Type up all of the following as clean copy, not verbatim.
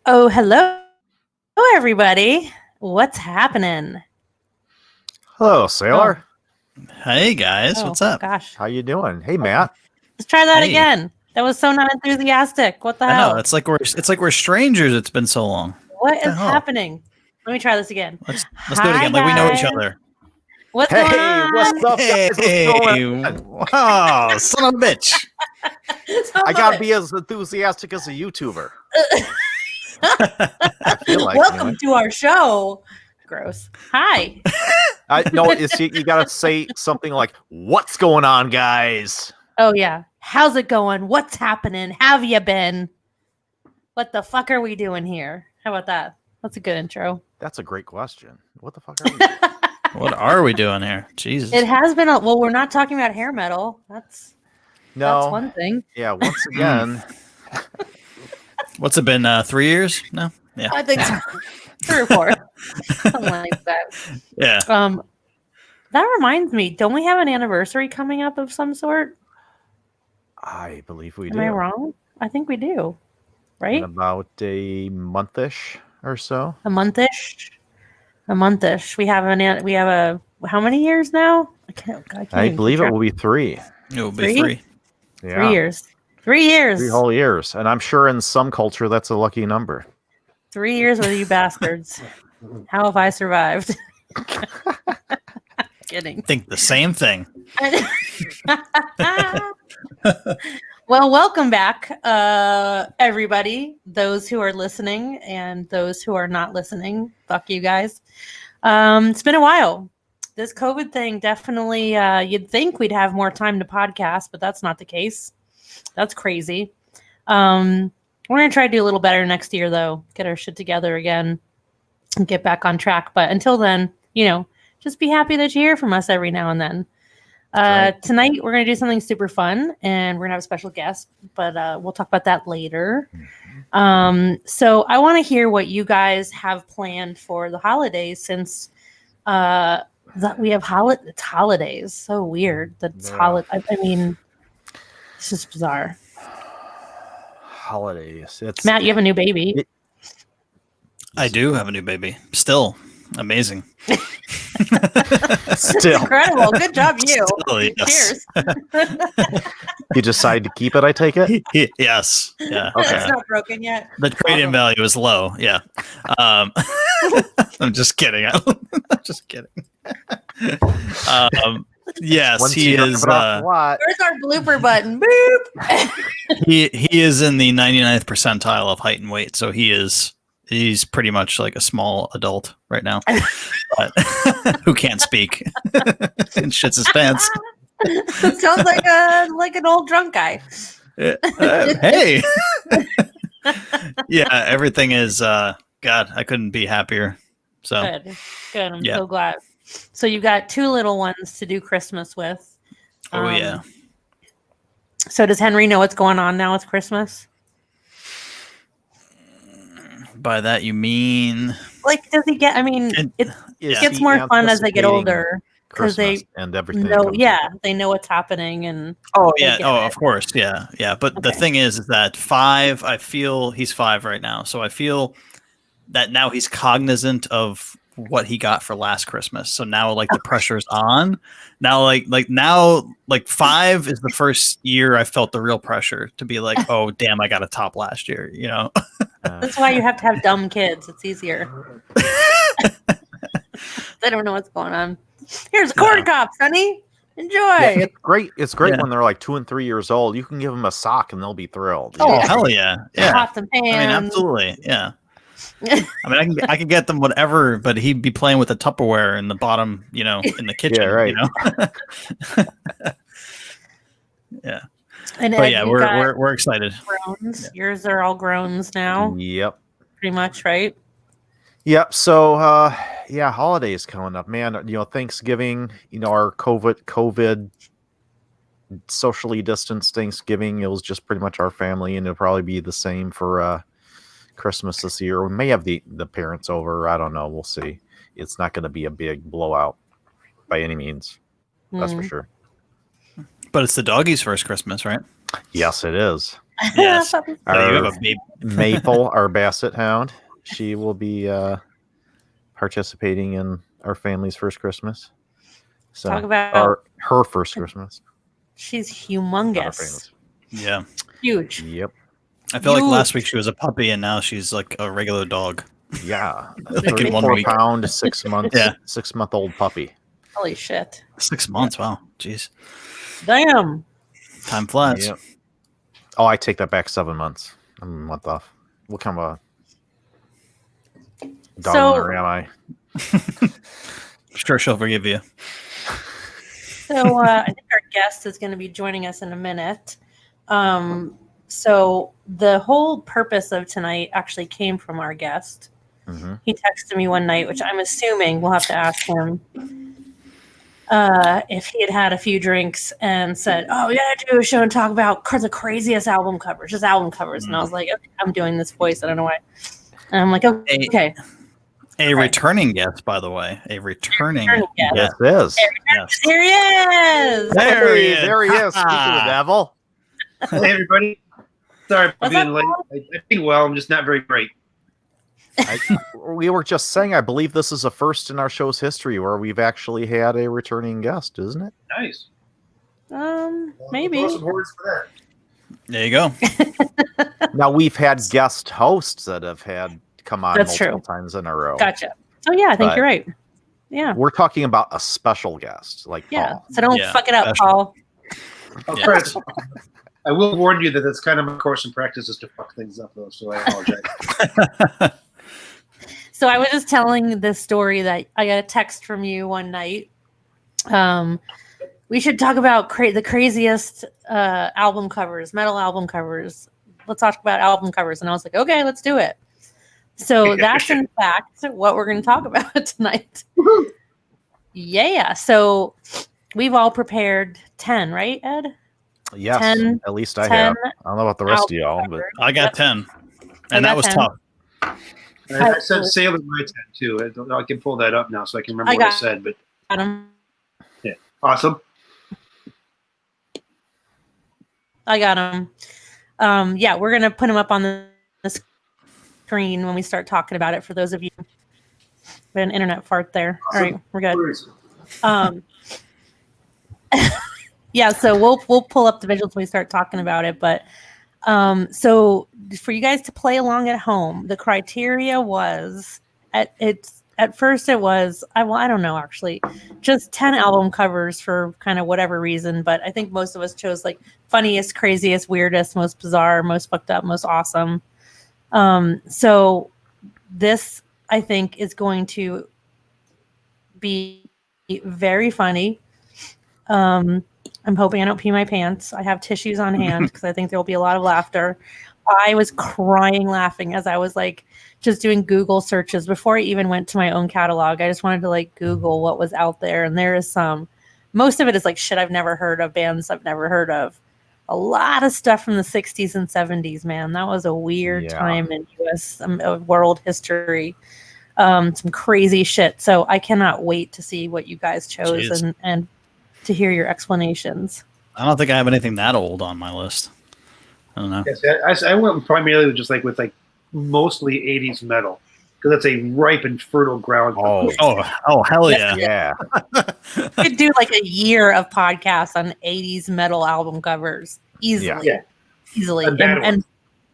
Oh, hello, everybody. What's happening? Hello, Oh, Sailor. Hey guys, oh, what's up? gosh. How you doing? Hey, Okay. Matt. Let's try that Hey, again. That was so not enthusiastic. What the I know hell? it's like we're strangers. It's been so long. What What the is hell? happening? Let me try this again. Let's do it Hi, again. Like we know each guys. other. What's going Hey, what's on? up, guys? What's going Hey, on? wow, son of a bitch. Some I of gotta it. be as enthusiastic as a YouTuber. I feel like Welcome anyway. to our show. Gross. Hi. I no, it's you gotta say something like, "What's going on, guys?" Oh, yeah. How's it going? What's happening? Have you been? What the fuck are we doing here? How about that? That's a good intro. That's a great question. What the fuck are we doing? What are we doing here? Jesus. It has been well, we're not talking about hair metal. That's No, one thing. yeah. Once again, What's it been? 3 years? No. Yeah. I think so. 3 or 4. Something like that. Yeah. That reminds me, don't we have an anniversary coming up of some sort? I believe we Am do. I wrong? I think we do. In Right? about a monthish or so. A monthish. A monthish. We have a how many years now? I can't I even keep believe it track. will be 3. It will be 3? 3. Yeah, 3 years. 3 years. 3 whole years, and I'm sure in some culture that's a lucky number. 3 years with you bastards. How have I survived? Kidding. Think the same thing. Well, welcome back, everybody. Those who are listening and those who are not listening. Fuck you guys. It's been a while. This COVID thing definitely, you'd think we'd have more time to podcast, but that's not the case. That's crazy. We're going to try to do a little better next year, though. Get our shit together again and get back on track. But until then, just be happy that you hear from us every now and then. Right. Tonight, we're going to do something super fun, and we're going to have a special guest, but we'll talk about that later. So I want to hear what you guys have planned for the holidays, since that we have it's holidays. So weird that it's Yeah. I mean, it's just bizarre. Holidays. It's Matt, you have a new baby. I do have a new baby. Still amazing. Still. Incredible. Good job, you. Still, yes. Cheers. You decide to keep it, I take it? Yes. Yeah. Okay. It's not broken yet. The trade-in value is low. Yeah. I'm just kidding. I'm just kidding. Yes, Once he you drive is. it off the lot, Where's our blooper button? Boop. He is in the 99th percentile of height and weight, so he's pretty much like a small adult right now, but who can't speak and shits his pants. Sounds like an old drunk guy. Hey. Yeah, everything is. God, I couldn't be happier. So Good. I'm Yeah. so glad. So you got 2 little ones to do Christmas with. Oh yeah. So does Henry know what's going on now with Christmas? By that you mean Like, does he get? I mean, it is gets he more fun as they get anticipating older because they Christmas and everything. that know. comes Yeah, with it? they know what's happening, and Oh they yeah. get Oh, it. of course. Yeah. Yeah. But the Okay. thing is that 5. I feel he's 5 right now, so I feel that now he's cognizant of what he got for last Christmas. So now, like, the pressure's on. Now, like 5 is the first year I felt the real pressure to be like, oh damn, I got a top last year. You know. That's why you have to have dumb kids. It's easier. They don't know what's going on. Here's a corn cob, Sonny. Enjoy. Yeah, it's great. It's great Yeah. when they're like 2 and 3 years old. You can give them a sock and they'll be thrilled. Oh Yeah. hell yeah. Yeah. Pots and pans. I mean, absolutely. Yeah. I mean, I can get them whatever, but he'd be playing with the Tupperware in the bottom, in the kitchen. Yeah, right. Yeah. And But Ed, yeah, you got we're excited. growns. Yours are all growns now, Yep. pretty much, right? Yep. So, yeah, holidays coming up, man. Thanksgiving. Our COVID socially distanced Thanksgiving. It was just pretty much our family, and it'll probably be the same for Christmas this year. We may have the parents over. I don't know. We'll see. It's not going to be a big blowout by any means. That's for Mm. sure. But it's the doggies' first Christmas, right? Yes, it is. Yes. Puppy. So you have Our a baby. Maple, our basset hound, she will be participating in our family's first Christmas. So, Talk about- or her first Christmas. She's Not our humongous. family's. Yeah. Huge. Yep. I feel like last Huge. week she was a puppy and now she's like a regular dog. Yeah. A Like in 1 week. 34-pound, 6 months, Yeah. 6-month-old puppy. Holy shit. 6 months. Wow. Jeez. Damn. Time flies. Yep. Oh, I take that back. 7 months. I'm a month off. What kind of a dog So- owner am I? Sure, she'll forgive you. So I think our guest is going to be joining us in a minute. So the whole purpose of tonight actually came from our guest. Mm-hmm. He texted me one night, which I'm assuming we'll have to ask him if he had had a few drinks and said, "Oh, we gotta do a show and talk about the craziest album covers, just album covers." And I was like, "Okay, I'm doing this voice. I don't know why." And I'm like, "Okay, A returning guest, by the way. A returning guest. guest. Yes, is. Yes. Here he is." There he is. There he is. Speaking of the devil. Hey, everybody. Sorry for What's being up, late. Paul? I've been well. I'm just not very great. We were just saying, I believe this is a first in our show's history where we've actually had a returning guest, isn't it? Nice. Maybe. Throw some horns for There you go. Now, we've had guest hosts that have had come on That's multiple true. times in a row. Gotcha. So yeah, I think But- you're right. Yeah. We're talking about a special guest, like Yeah. Paul. So don't Yeah, fuck it up, special. Paul. that. Of Yeah. course. I will warn you that that's kind of my course and practice is to fuck things up, though. So I apologize. So I was just telling this story that I got a text from you one night. We should talk about the craziest album covers, metal album covers. Let's talk about album covers. And I was like, okay, let's do it. So that's in fact what we're going to talk about tonight. Yeah. So we've all prepared 10, right, Ed? Yes, 10 at least I 10 have. I don't know about the rest of y'all, but covers. I got 10. And I that got was 10. tough. And I said Sailor My 10, too. I can pull that up now so I can remember I what I got- said. But Adam, awesome. I got him. Yeah, we're going to put him up on the screen when we start talking about it for those of you. We had an internet fart there. All right, we're good. Where is it? Yeah, so we'll pull up the visuals when we start talking about it. But so for you guys to play along at home, the criteria was at first it was I don't know actually, just 10 album covers for kind of whatever reason. But I think most of us chose like funniest, craziest, weirdest, most bizarre, most fucked up, most awesome. So this I think is going to be very funny. I'm hoping I don't pee my pants. I have tissues on hand because I think there will be a lot of laughter. I was crying laughing as I was like just doing Google searches before I even went to my own catalog. I just wanted to like Google what was out there. And there is most of it is like shit I've never heard of, bands I've never heard of. A lot of stuff from the 60s and 70s, man. That was a weird time in U.S. World history. Some crazy shit. So I cannot wait to see what you guys chose and to hear your explanations. I don't think I have anything that old on my list. I don't know. Yes, I went primarily with just like mostly 80s metal because that's a ripe and fertile ground. Oh, hell yeah. yeah. We could do like a year of podcasts on 80s metal album covers easily. Yeah. Easily. A bad And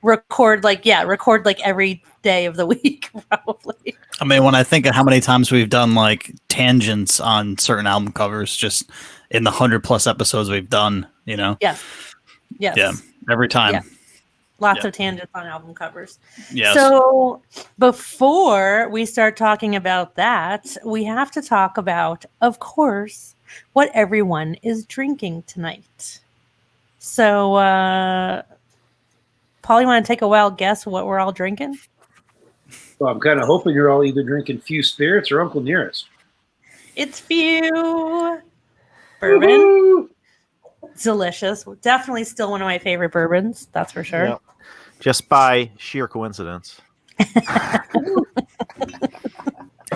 record like every day of the week probably. I mean, when I think of how many times we've done like tangents on certain album covers, just in the 100+ episodes we've done, you know? Yes. Yeah. Every time. Yeah. Lots of tangents on album covers. Yes. So before we start talking about that, we have to talk about, of course, what everyone is drinking tonight. So, Paul, you want to take a wild guess what we're all drinking? Well, I'm kind of hoping you're all either drinking Few Spirits or Uncle Nearest. It's Few bourbon. Woo-hoo! Delicious. Definitely still one of my favorite bourbons. That's for sure. Yep. Just by sheer coincidence.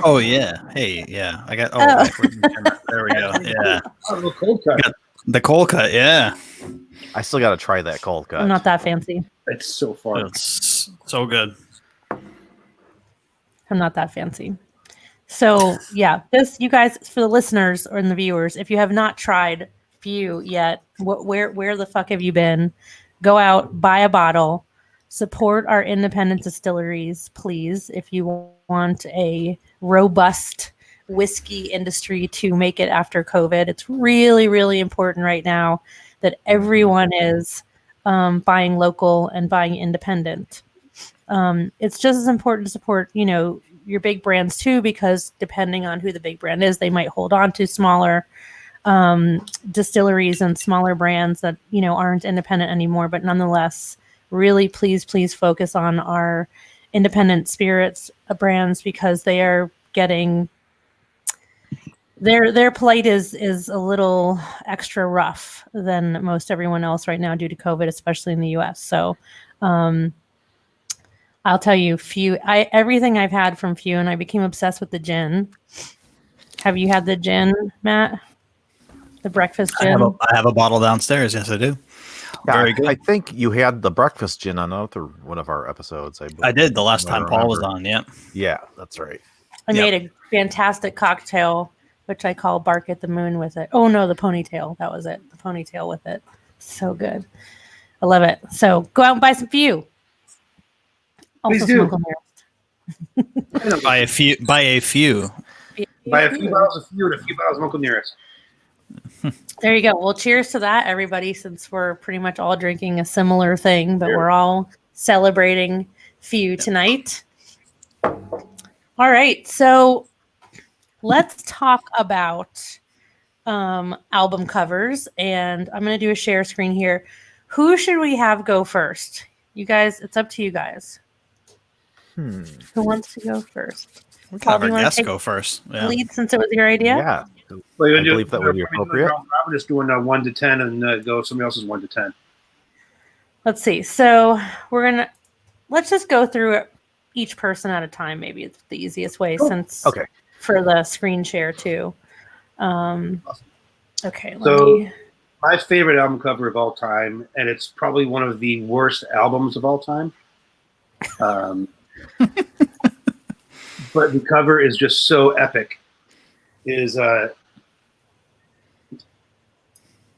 Oh, yeah. Hey, yeah. I got. There we go. Yeah. Oh, a little cold cut. The cold cut, yeah. I still got to try that cold cut. I'm not that fancy. It's so far. It's so good. I'm not that fancy. So yeah, this, you guys, for the listeners or the viewers, if you have not tried Few yet, where the fuck have you been? Go out, buy a bottle, support our independent distilleries, please. If you want a robust whiskey industry to make it after COVID, it's really, really important right now that everyone is buying local and buying independent. It's just as important to support, your big brands too, because depending on who the big brand is, they might hold on to smaller distilleries and smaller brands that aren't independent anymore. But nonetheless, really, please focus on our independent spirits brands, because they are getting their plight is a little extra rough than most everyone else right now due to COVID, especially in the US. So I'll tell you, everything I've had from Few, and I became obsessed with the gin. Have you had the gin, Matt? The breakfast gin? I have a bottle downstairs. Yes, I do. Yeah, Very good. I think you had the breakfast gin on one of our episodes. I did the last time Paul was on. Yeah. Yeah, that's right. I made a fantastic cocktail, which I call Bark at the Moon with it. Oh no, the ponytail. That was it. The ponytail with it. So good. I love it. So go out and buy some Few. Please do. Buy a few. Buy a few bottles of Few and a few bottles of Uncle Nearest. There you go. Well, cheers to that, everybody, since we're pretty much all drinking a similar thing, but we're all celebrating Few tonight. All right. So let's talk about album covers. And I'm going to do a share screen here. Who should we have go first? You guys, it's up to you guys. Who wants to go first? We can have our guests go first. Yeah. Lead, since it was your idea? Yeah. Well, I believe that would be appropriate. I'm just doing 1 to 10 and go somebody else's 1 to 10. Let's see. So let's just go through each person at a time. Maybe it's the easiest way since for the screen share too. Okay. My favorite album cover of all time, and it's probably one of the worst albums of all time. But the cover is just so epic.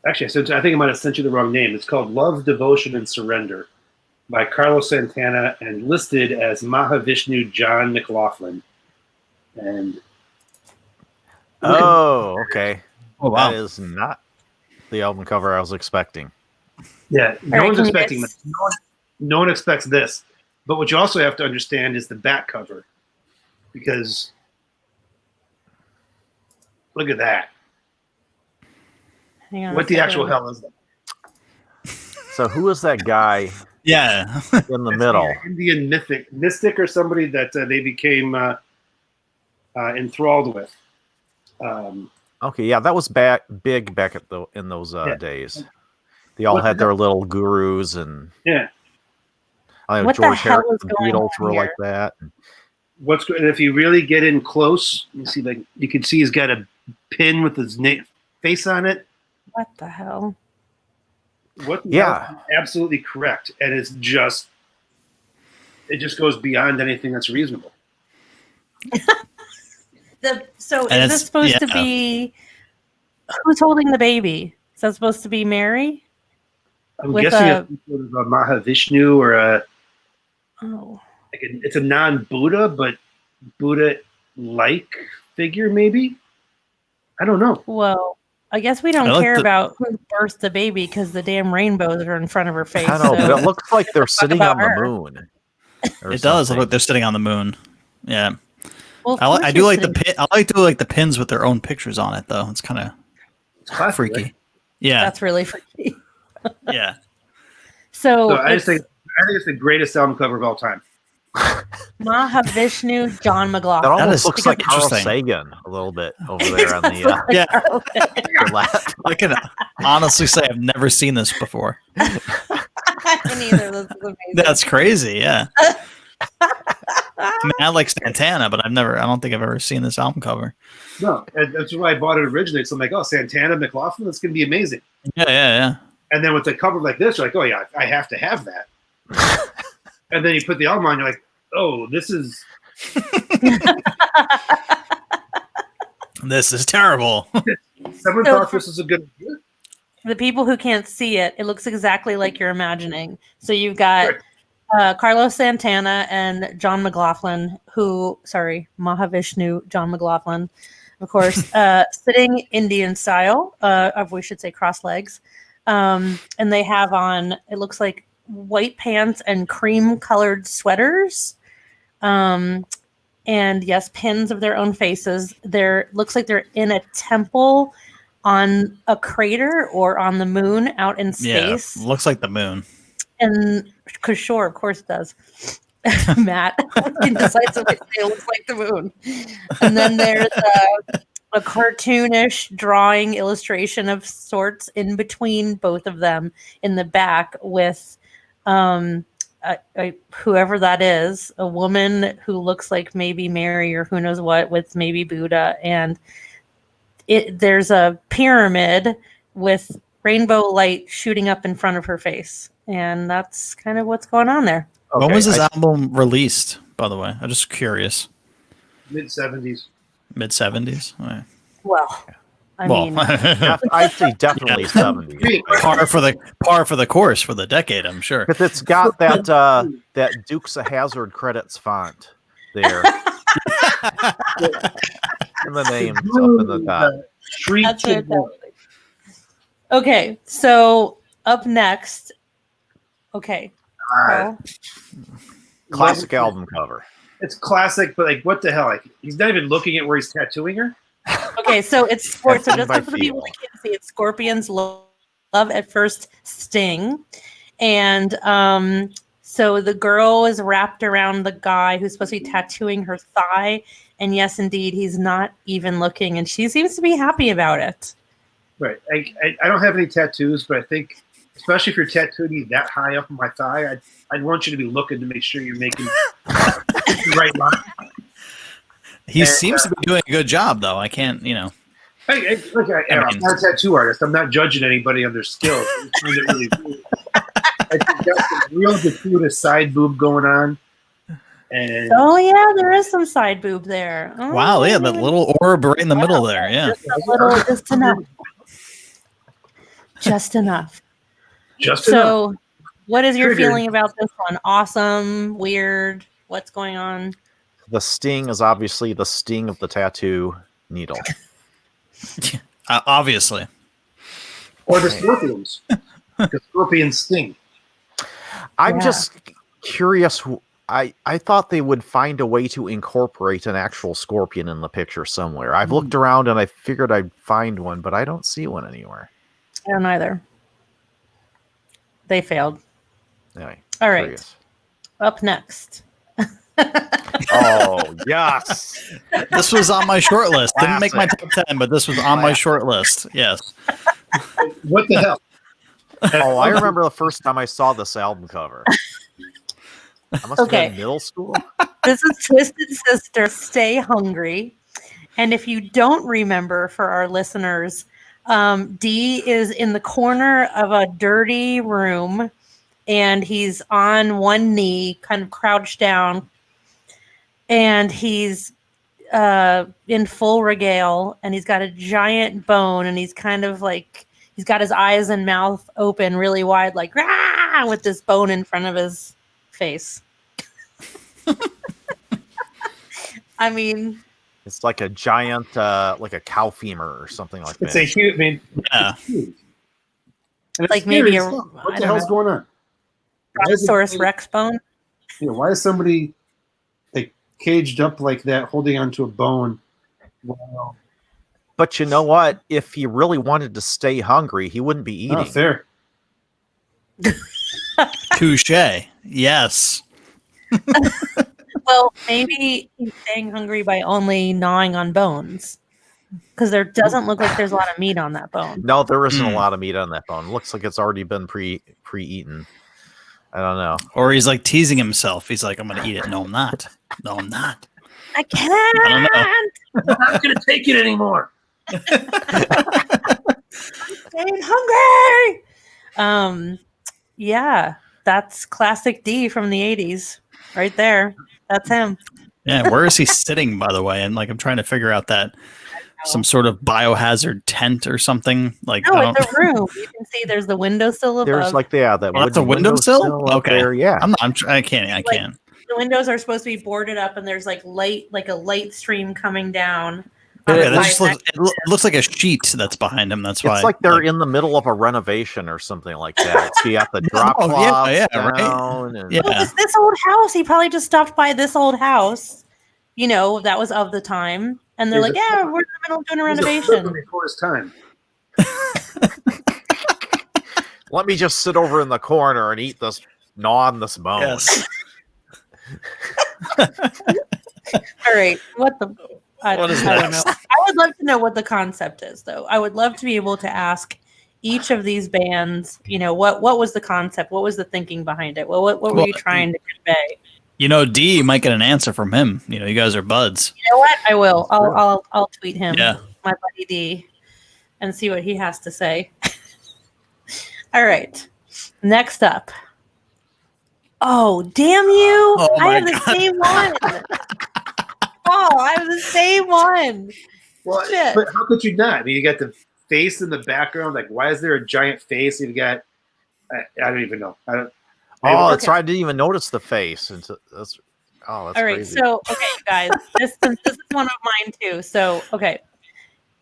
Actually, I think I might have sent you the wrong name. It's called Love, Devotion, and Surrender by Carlos Santana and listed as Mahavishnu John McLaughlin. And okay. Oh, wow. That is not the album cover I was expecting. Yeah, no one's expecting this. No one expects this. But what you also have to understand is the back cover. Because look at that. What the actual hell is that? So who is that guy? Yeah, in the middle. Indian mystic or somebody that they became enthralled with. Okay, yeah, that was big back in those days. They all had their little gurus, and George Harrison and the Beatles were like that. And if you really get in close, you see, like you can see he's got a pin with his face on it. What the hell? What the hell is absolutely correct, and it just goes beyond anything that's reasonable. So is this supposed to be who's holding the baby? Is that supposed to be Mary? I'm guessing it's a Mahavishnu or a. Oh. It's a non-Buddha, but Buddha-like figure, maybe. I don't know. Well, I guess we don't care about who birthed the baby because the damn rainbows are in front of her face. I know, but it looks like they're sitting on the moon. It does look like they're sitting on the moon. Yeah. Well, I do like the pin. I like to like the pins with their own pictures on it, though. It's kind of freaky. Right? Yeah, that's really freaky. Yeah. So I think it's the greatest album cover of all time. Mahavishnu John McLaughlin. That almost looks like Carl Sagan a little bit over there on the left. I can honestly say I've never seen this before. Me neither. This is amazing. That's crazy. Yeah. I mean, I like Santana, but I don't think I've ever seen this album cover. No, and that's why I bought it originally. So I'm like, oh, Santana McLaughlin, that's going to be amazing. Yeah. And then with the cover like this, you're like, oh yeah, I have to have that. And then you put the album on, you're like, oh, this is This is terrible. someone So thought this was a good idea. the people who can't see it, it looks exactly like you're imagining. So you've got Carlos Santana and John McLaughlin, Mahavishnu John McLaughlin, of course, sitting Indian style, we should say cross legs. And they have on, it looks like white pants and cream colored sweaters. And yes, pins of their own faces. Looks like they're in a temple on a crater or on the moon out in space. Yeah, looks like the moon. And because sure, of course it does. Matt indecisively say it looks like the moon. And then there's a cartoonish drawing illustration of sorts in between both of them in the back with whoever that is, a woman who looks like maybe Mary or who knows what with maybe Buddha. And there's a pyramid with rainbow light shooting up in front of her face. And that's kind of what's going on there. Okay, when was this album released, by the way? I'm just curious. Mid-70s. Mid-70s? Right. Well, I mean, I'd say definitely 70s. Par for the course for the decade, I'm sure. Because it's got that Dukes of Hazzard credits font there. And the names up in the top. Okay, so up next. Okay. Classic album cover. It's classic, but like, what the hell? Like, he's not even looking at where he's tattooing her. Okay, so it's so just for the people that can't see, it's Scorpions' Love at First Sting, and so the girl is wrapped around the guy who's supposed to be tattooing her thigh, and yes, indeed, he's not even looking, and she seems to be happy about it. Right. I don't have any tattoos, but I think, especially if you're tattooing me that high up on my thigh, I'd want you to be looking to make sure you're making the right line. He seems to be doing a good job, though. I can't, I'm not a tattoo artist. I'm not judging anybody on their skills. I think got some real gratuitous side boob going on. And oh yeah, there is some side boob there. Oh, wow, yeah, that little orb right in the middle there. Yeah, just enough. Just enough. Just so, enough. What is your feeling about this one? Awesome, weird. What's going on? The sting is obviously the sting of the tattoo needle. Obviously. Or the scorpions. The scorpions sting. I'm just curious. I thought they would find a way to incorporate an actual scorpion in the picture somewhere. I've looked around and I figured I'd find one, but I don't see one anywhere. I don't either. They failed. Anyway, all right. Up next. Oh, yes. This was on my short list. Didn't make my top 10, but this was on my short list. Yes. What the hell? Oh, I remember the first time I saw this album cover. I must have been in middle school. This is Twisted Sister, Stay Hungry. And if you don't remember, for our listeners, D is in the corner of a dirty room, and he's on one knee, kind of crouched down, and he's in full regale, and he's got a giant bone, and he's kind of like, he's got his eyes and mouth open really wide, like, rah, with this bone in front of his face. I mean, it's like a giant, like a cow femur or something like that. It's a huge, yeah. And like maybe what the hell's going on? Brontosaurus Rex bone. Why is somebody like caged up like that, holding onto a bone? Wow. But you know what? If he really wanted to stay hungry, he wouldn't be eating. Oh, fair. Touche. Yes. Well, maybe he's staying hungry by only gnawing on bones, because there doesn't look like there's a lot of meat on that bone. No, there isn't a lot of meat on that bone. It looks like it's already been pre-eaten. I don't know. Or he's like teasing himself. He's like, I'm going to eat it. No, I'm not. No, I'm not. I can't. I don't know. I'm not going to take it anymore. saying hungry. Yeah, that's classic D from the 80s right there. That's him. Yeah, where is he sitting, by the way? And like, I'm trying to figure out that some sort of biohazard tent or something. Like, No, I don't. it's a room. You can see there's the windowsill above. There's like that That's a wooden windowsill. up Okay, there. Yeah. I can't. I Like, can't. the windows are supposed to be boarded up, and there's like a light stream coming down. On Yeah, the that just side looks, it looks like a sheet that's behind him. That's why. It's like they're in the middle of a renovation or something like that. So you have to drop Oh, cloths yeah, down. right? And Yeah. Oh, it's this old house. He probably just stopped by this old house, that was of the time. And they're He's like, a- yeah, we're in the middle of doing a He's a renovation. flipper before his time. let me just sit over in the corner and eat this, gnaw on this bone. Yes. All right. What the? What is I don't know. next? I would love to know what the concept is, though. I would love to be able to ask each of these bands, what was the concept? What was the thinking behind it? What were you trying to convey? D, you might get an answer from him. You guys are buds. You know what? I will. I'll tweet him, Yeah. my buddy D, and see what he has to say. All right. Next up. Oh, damn you! Oh, I my have the God. same one. Oh, I have the same one. Well, Shit. but how could you not? I mean, you got the face in the background. Like, why is there a giant face? You've got, I don't even know. Oh, that's Okay. right. I didn't even notice the face. That's All right. crazy. So, okay, guys, this is one of mine too. So, okay.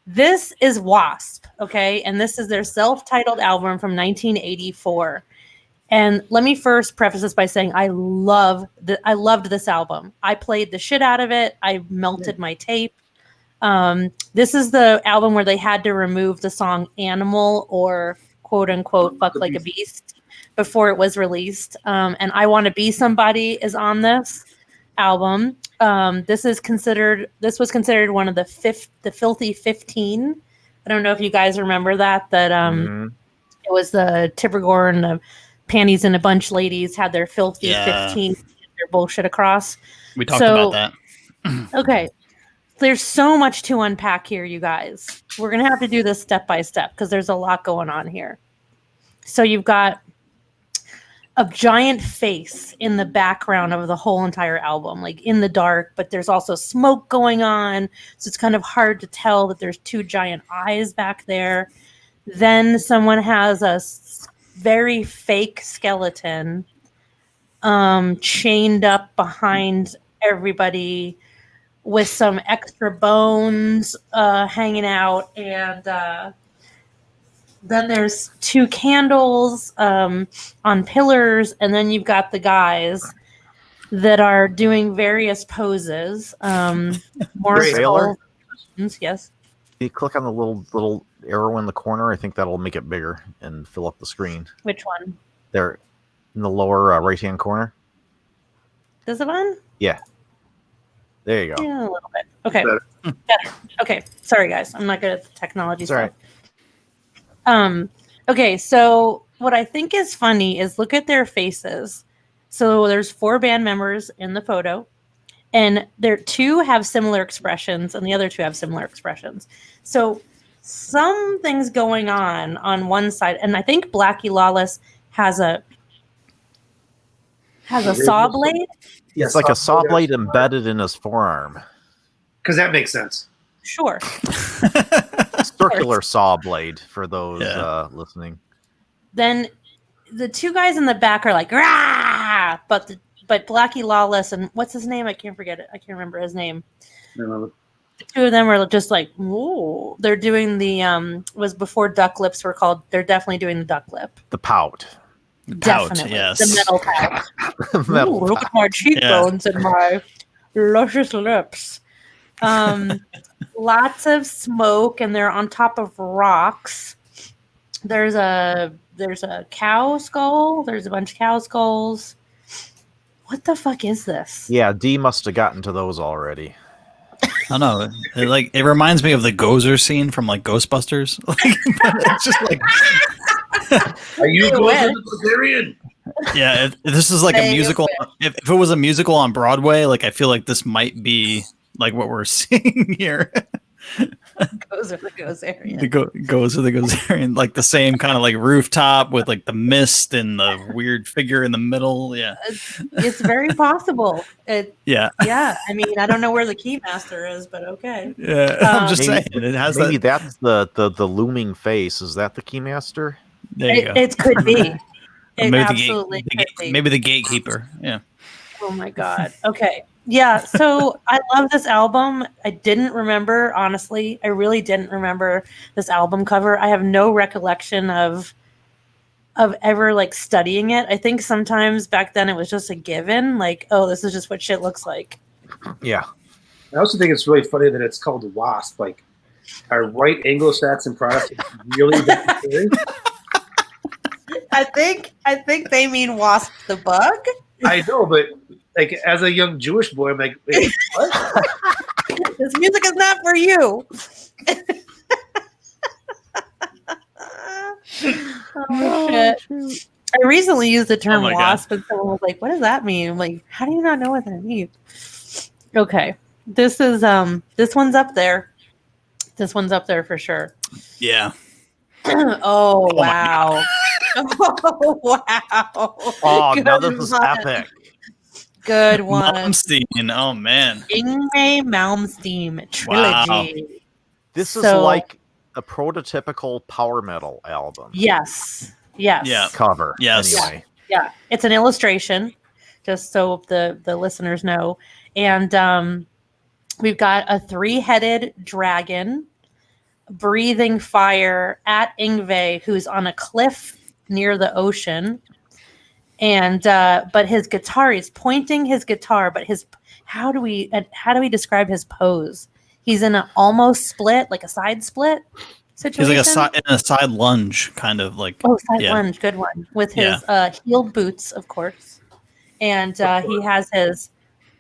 This is Wasp, okay? And this is their self-titled album from 1984. And let me first preface this by saying I loved this album. I played the shit out of it. I melted my tape. This is the album where they had to remove the song Animal or quote unquote Fuck Like a Beast before it was released. And I Want to Be Somebody is on this album. This was considered one of the Filthy 15. I don't know if you guys remember that Mhm. it was the Tipper Gore and the Panties in a Bunch ladies had their Filthy Yeah. 15, their bullshit across. We talked about that. Okay. There's so much to unpack here, you guys. We're going to have to do this step by step because there's a lot going on here. So you've got a giant face in the background of the whole entire album, like in the dark, but there's also smoke going on. So it's kind of hard to tell that there's two giant eyes back there. Then someone has a very fake skeleton chained up behind everybody with some extra bones hanging out. And then there's two candles on pillars. And then you've got the guys that are doing various poses. More Sailor? skulls. Yes. You click on the little arrow in the corner. I think that'll make it bigger and fill up the screen. Which one? There, in the lower right-hand corner. Does it one? Yeah. There you go. Yeah, a little bit. Okay. Better. Better. Okay. Sorry, guys. I'm not good at the technology It's all stuff. Okay, so what I think is funny is look at their faces. So there's 4 band members in the photo, and there 2 have similar expressions, and the other 2 have similar expressions. So something's going on one side, and I think Blackie Lawless has a saw blade. It's like a saw blade embedded in his forearm. Because that makes sense. Sure. Circular saw blade for those Yeah. listening. Then the 2 guys in the back are like, rah! But Blackie Lawless and what's his name? I can't forget it. I can't remember his name. You The 2 of them are just like, whoa. They're doing the was before duck lips were called. They're definitely doing the duck lip. The pout. Pout, Definitely. yes. The metal pout. Metal Ooh, look pout. at my cheekbones and my luscious lips. Lots of smoke, and they're on top of rocks. There's a cow skull. There's a bunch of cow skulls. What the fuck is this? Yeah, D must have gotten to those already. I don't know. It reminds me of the Gozer scene from like Ghostbusters. It's just like, Are you Hey, going Wes. to the Bavarian? yeah, this is like a Hey, musical. If it was a musical on Broadway, like I feel like this might be like what we're seeing here. Gozer the Gozerian. The goes or the Gozerian, like the same kind of like rooftop with like the mist and the weird figure in the middle. Yeah, It's very possible. yeah, Yeah. I mean, I don't know where the Keymaster is, but okay. yeah. I'm just Maybe- saying it has Maybe that. that's the looming face. Is that the Keymaster? There you go. It could be. It Maybe absolutely could be. maybe the gatekeeper. Yeah. Oh my God. Okay. Yeah. So I love this album. I didn't remember, honestly. I really didn't remember this album cover. I have no recollection of ever like studying it. I think sometimes back then it was just a given, like, oh, this is just what shit looks like. Yeah. I also think it's really funny that it's called Wasp. Like, are white Anglo-Saxon Protestants really vegetarian? I think they mean Wasp the bug. I know, but like as a young Jewish boy, I'm like, wait, what? This music is not for you. Oh shit. I recently used the term Oh my God. wasp and someone was like, what does that mean? I'm like, how do you not know what that means? Okay. This is this one's up there. This one's up there for sure. Yeah. Oh my wow. Oh wow. Oh, Good now this is one. epic. Good one. Malmsteen. Oh man. Ingmar Malmsteen trilogy. This is So- like a prototypical power metal album Yes. Yes. Yeah. cover. Yes. Anyway. Yeah, it's an illustration, just so the listeners know. And we've got a 3-headed dragon breathing fire at Yngve, who's on a cliff near the ocean. And but his guitar, he's pointing his guitar, but how do we describe his pose? He's in an almost split, like a side split situation. He's like in a side lunge, kind of like. Oh, side Yeah. lunge, good one. With his heeled boots, of course. And he has his,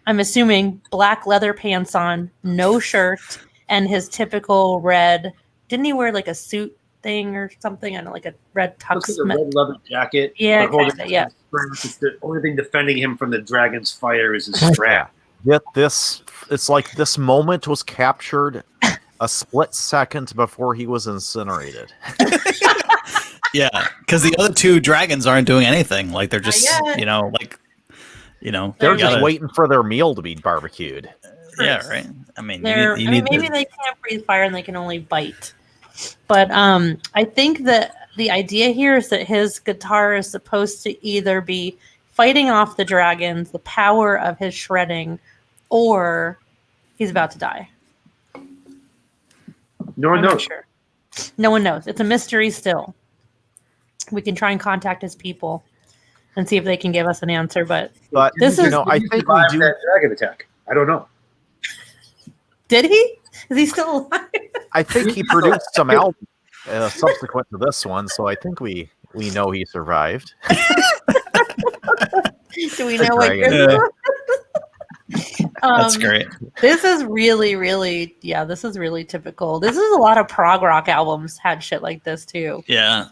I'm assuming, black leather pants on, no shirt, and his typical red. Didn't he wear like a suit thing or something? I don't know, like a red Looks tux. like a red leather jacket. Yeah, but holding kinda, yeah. his strap. It's the only thing defending him from the dragon's fire is his strap. It's like this moment was captured a split second before he was incinerated. Yeah, because the other two dragons aren't doing anything. Like they're just, yet. like, They're you just gotta- waiting for their meal to be barbecued. Yeah, right. I mean, They're, you I need mean, maybe they can't breathe fire and they can only bite. But I think that the idea here is that his guitar is supposed to either be fighting off the dragons, the power of his shredding, or he's about to die. No one I'm not knows. sure. No one knows. It's a mystery still. We can try and contact his people and see if they can give us an answer. But But This you is- know, I He think we survived do. that dragon attack. I don't know. did he? Is he still alive? I think he produced some albums subsequent to this one, so I think we know he survived. Do we know what? Dragon. That's great. This is really, really, yeah. This is really typical. This is a lot of prog rock albums had shit like this too. Yeah.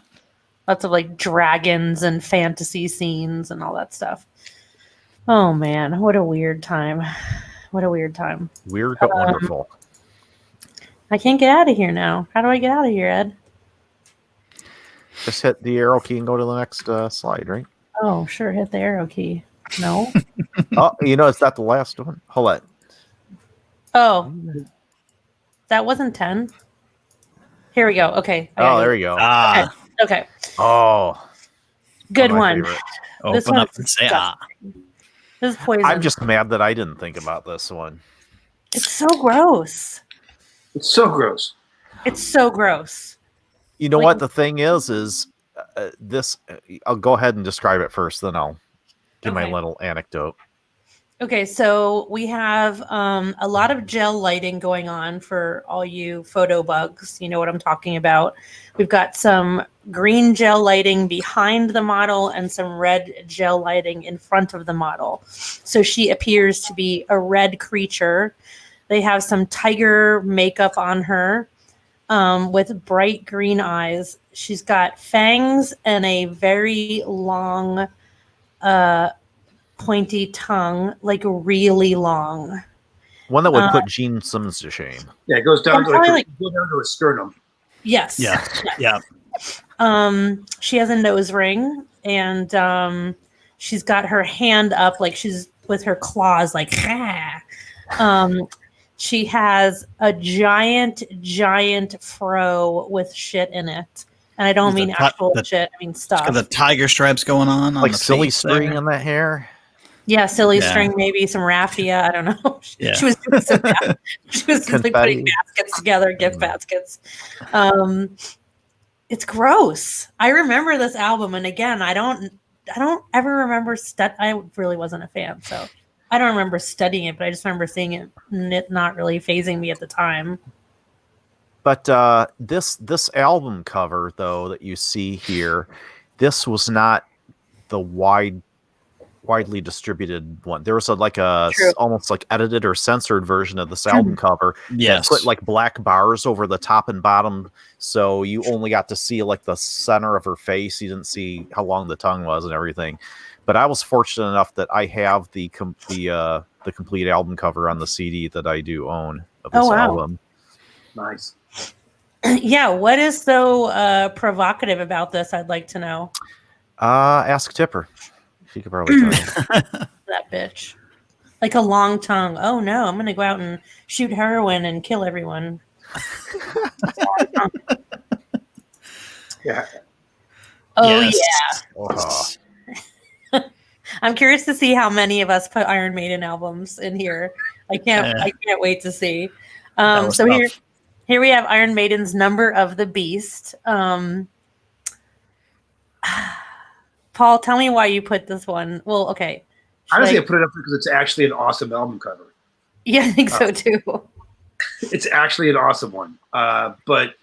Lots of like dragons and fantasy scenes and all that stuff. Oh man, what a weird time. What a weird time. Weird but wonderful. I can't get out of here now. How do I get out of here, Ed? Just hit the arrow key and go to the next slide, right? Oh, sure. Hit the arrow key. No. Oh, is that the last one? Hold on. Oh, that wasn't 10. Here we go. Okay. Oh, there you go. Ah, Okay. Oh, Good my one. favorite. This open up one's and say ah. This is poison. I'm just mad that I didn't think about this one. It's so gross. It's so gross. It's so gross. You know Like- what the thing is this. I'll go ahead and describe it first, then I'll give my Okay. little anecdote. Okay, so we have a lot of gel lighting going on for all you photo bugs. You know what I'm talking about. We've got some green gel lighting behind the model and some red gel lighting in front of the model. So she appears to be a red creature. They have some tiger makeup on her with bright green eyes. She's got fangs and a very long pointy tongue, like really long. One that would put Gene Simmons to shame. Yeah, it goes down to probably go down to a sternum. Yes. Yeah. Yes. Yeah. She has a nose ring, and she's got her hand up like she's with her claws, like. She has a giant fro with shit in it, and I don't With mean the actual shit. I mean It's stuff. got the tiger stripes going on Like the silly face string there. in that hair. Yeah, silly Yeah. string, maybe some raffia. I don't know. Yeah. She was doing some. She was like putting Confetti. baskets together, gift baskets. It's gross. I remember this album, and again, I don't ever remember I really wasn't a fan, so I don't remember studying it, but I just remember seeing it and it not really phasing me at the time. But this album cover though that you see here, this was not the widely distributed one. There was almost like edited or censored version of this album cover Yes. that put like black bars over the top and bottom, so you only got to see like the center of her face. You didn't see how long the tongue was and everything. But I was fortunate enough that I have the complete album cover on the CD that I do own of this album. Nice. Yeah, what is so provocative about this? I'd like to know. Ask Tipper. She could probably tell you. That bitch. Like a long tongue. Oh no, I'm gonna go out and shoot heroin and kill everyone. Yeah. Oh Yes. Oh. I'm curious to see how many of us put Iron Maiden albums in here. I can't wait to see. That was So tough. here we have Iron Maiden's Number of the Beast. Paul, tell me why you put this one. Well, okay. Honestly, I put it up because it's actually an awesome album cover. Yeah, I think so too. It's actually an awesome one. But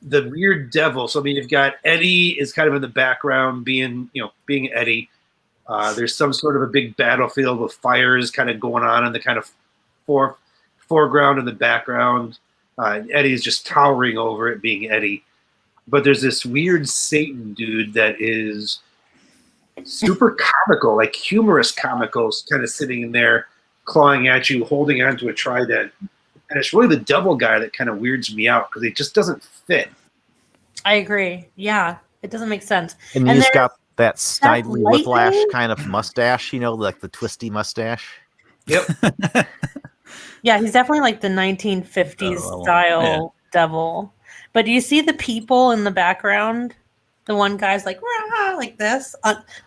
the weird devil. So I mean, you've got Eddie is kind of in the background, being Eddie. There's some sort of a big battlefield with fires kind of going on in the kind of foreground and the background. Eddie is just towering over it, being Eddie. But there's this weird Satan dude that is super comical, like humorous comical, kind of sitting in there, clawing at you, holding onto a trident. And it's really the devil guy that kind of weirds me out because it just doesn't fit. I agree. Yeah, it doesn't make sense. And he's got that Snidely Whiplash kind of mustache, like the twisty mustache. Yep. Yeah, he's definitely like the 1950s style devil. But do you see the people in the background? The one guy's like, rah, like this.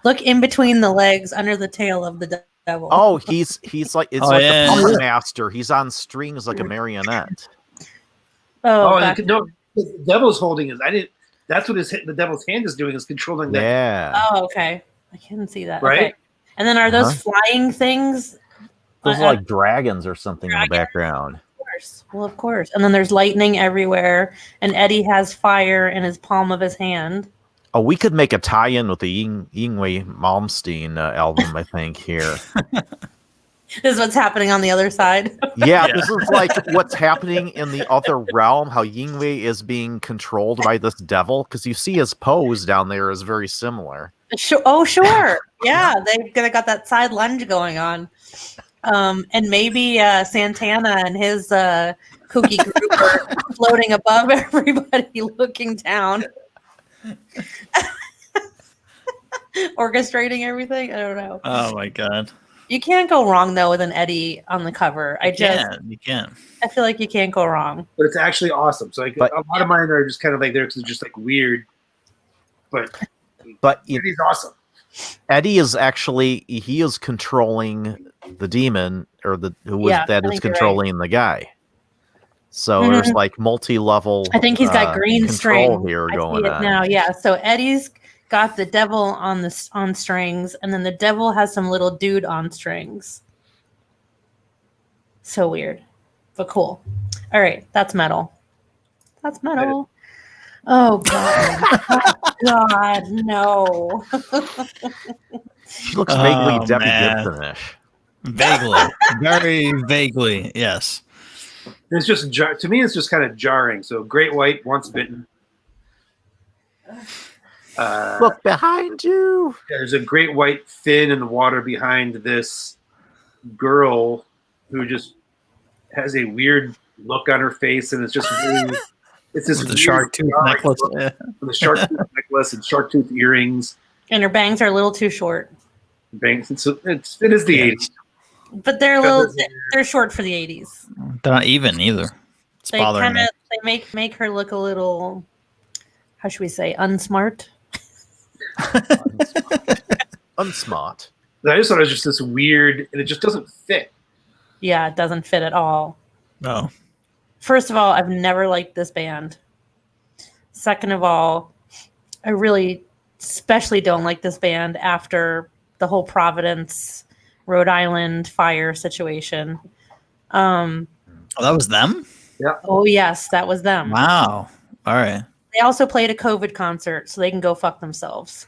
Look in between the legs, under the tail of the devil. Oh, he's like the puppet master. He's on strings like a marionette. No, the devil's holding his. That's what the devil's hand is doing, is controlling that. Yeah. Oh, okay. I can see that. Right. Okay. And then are those flying things? Those are like dragons or something in the background. Of course. Well, of course. And then there's lightning everywhere, and Eddie has fire in his palm of his hand. Oh, we could make a tie-in with the Yngwie Malmsteen album, I think, here. This is what's happening on the other side. Yeah, this is like what's happening in the other realm, how Yngwie is being controlled by this devil, because you see his pose down there is very similar. Oh, sure. Yeah, they've got that side lunge going on. And maybe Santana and his kooky group are floating above everybody looking down. Orchestrating everything. I don't know. Oh my god. You can't go wrong though with an Eddie on the cover. You can. I feel like you can't go wrong. But it's actually awesome. So like, a lot of mine are just kind of like there because it's just like weird. But Eddie's awesome. Eddie is he is controlling the demon, or that is controlling the guy. So there's like multi-level. I think he's got green string here I going see it on now. Yeah. So Eddie's got the devil on strings, and then the devil has some little dude on strings. So weird, but cool. All right, that's metal. That's metal. Oh god! Oh, god, no. She looks vaguely Debbie Gibson-ish. Vaguely, very vaguely, yes. It's just to me, it's just kind of jarring. So Great White, Once Bitten. Look behind you. There's a great white fin in the water behind this girl who just has a weird look on her face, and it's just really, it's this With the weird shark tooth necklace. look Yeah. with the shark tooth necklace and shark tooth earrings. And her bangs are a little too short. Bangs. It is the Yes. 80s. But they're short for the 80s. They're not even either. It's They bothering me. make her look a little, how should we say, unsmart. Unsmart. I just thought it was just this weird, and it just doesn't fit. Yeah, it doesn't fit at all. No. First of all, I've never liked this band. Second of all, I really especially don't like this band after the whole Providence, Rhode Island fire situation. Oh, that was them? Oh, yes, that was them. Wow. All right. They also played a COVID concert, so they can go fuck themselves.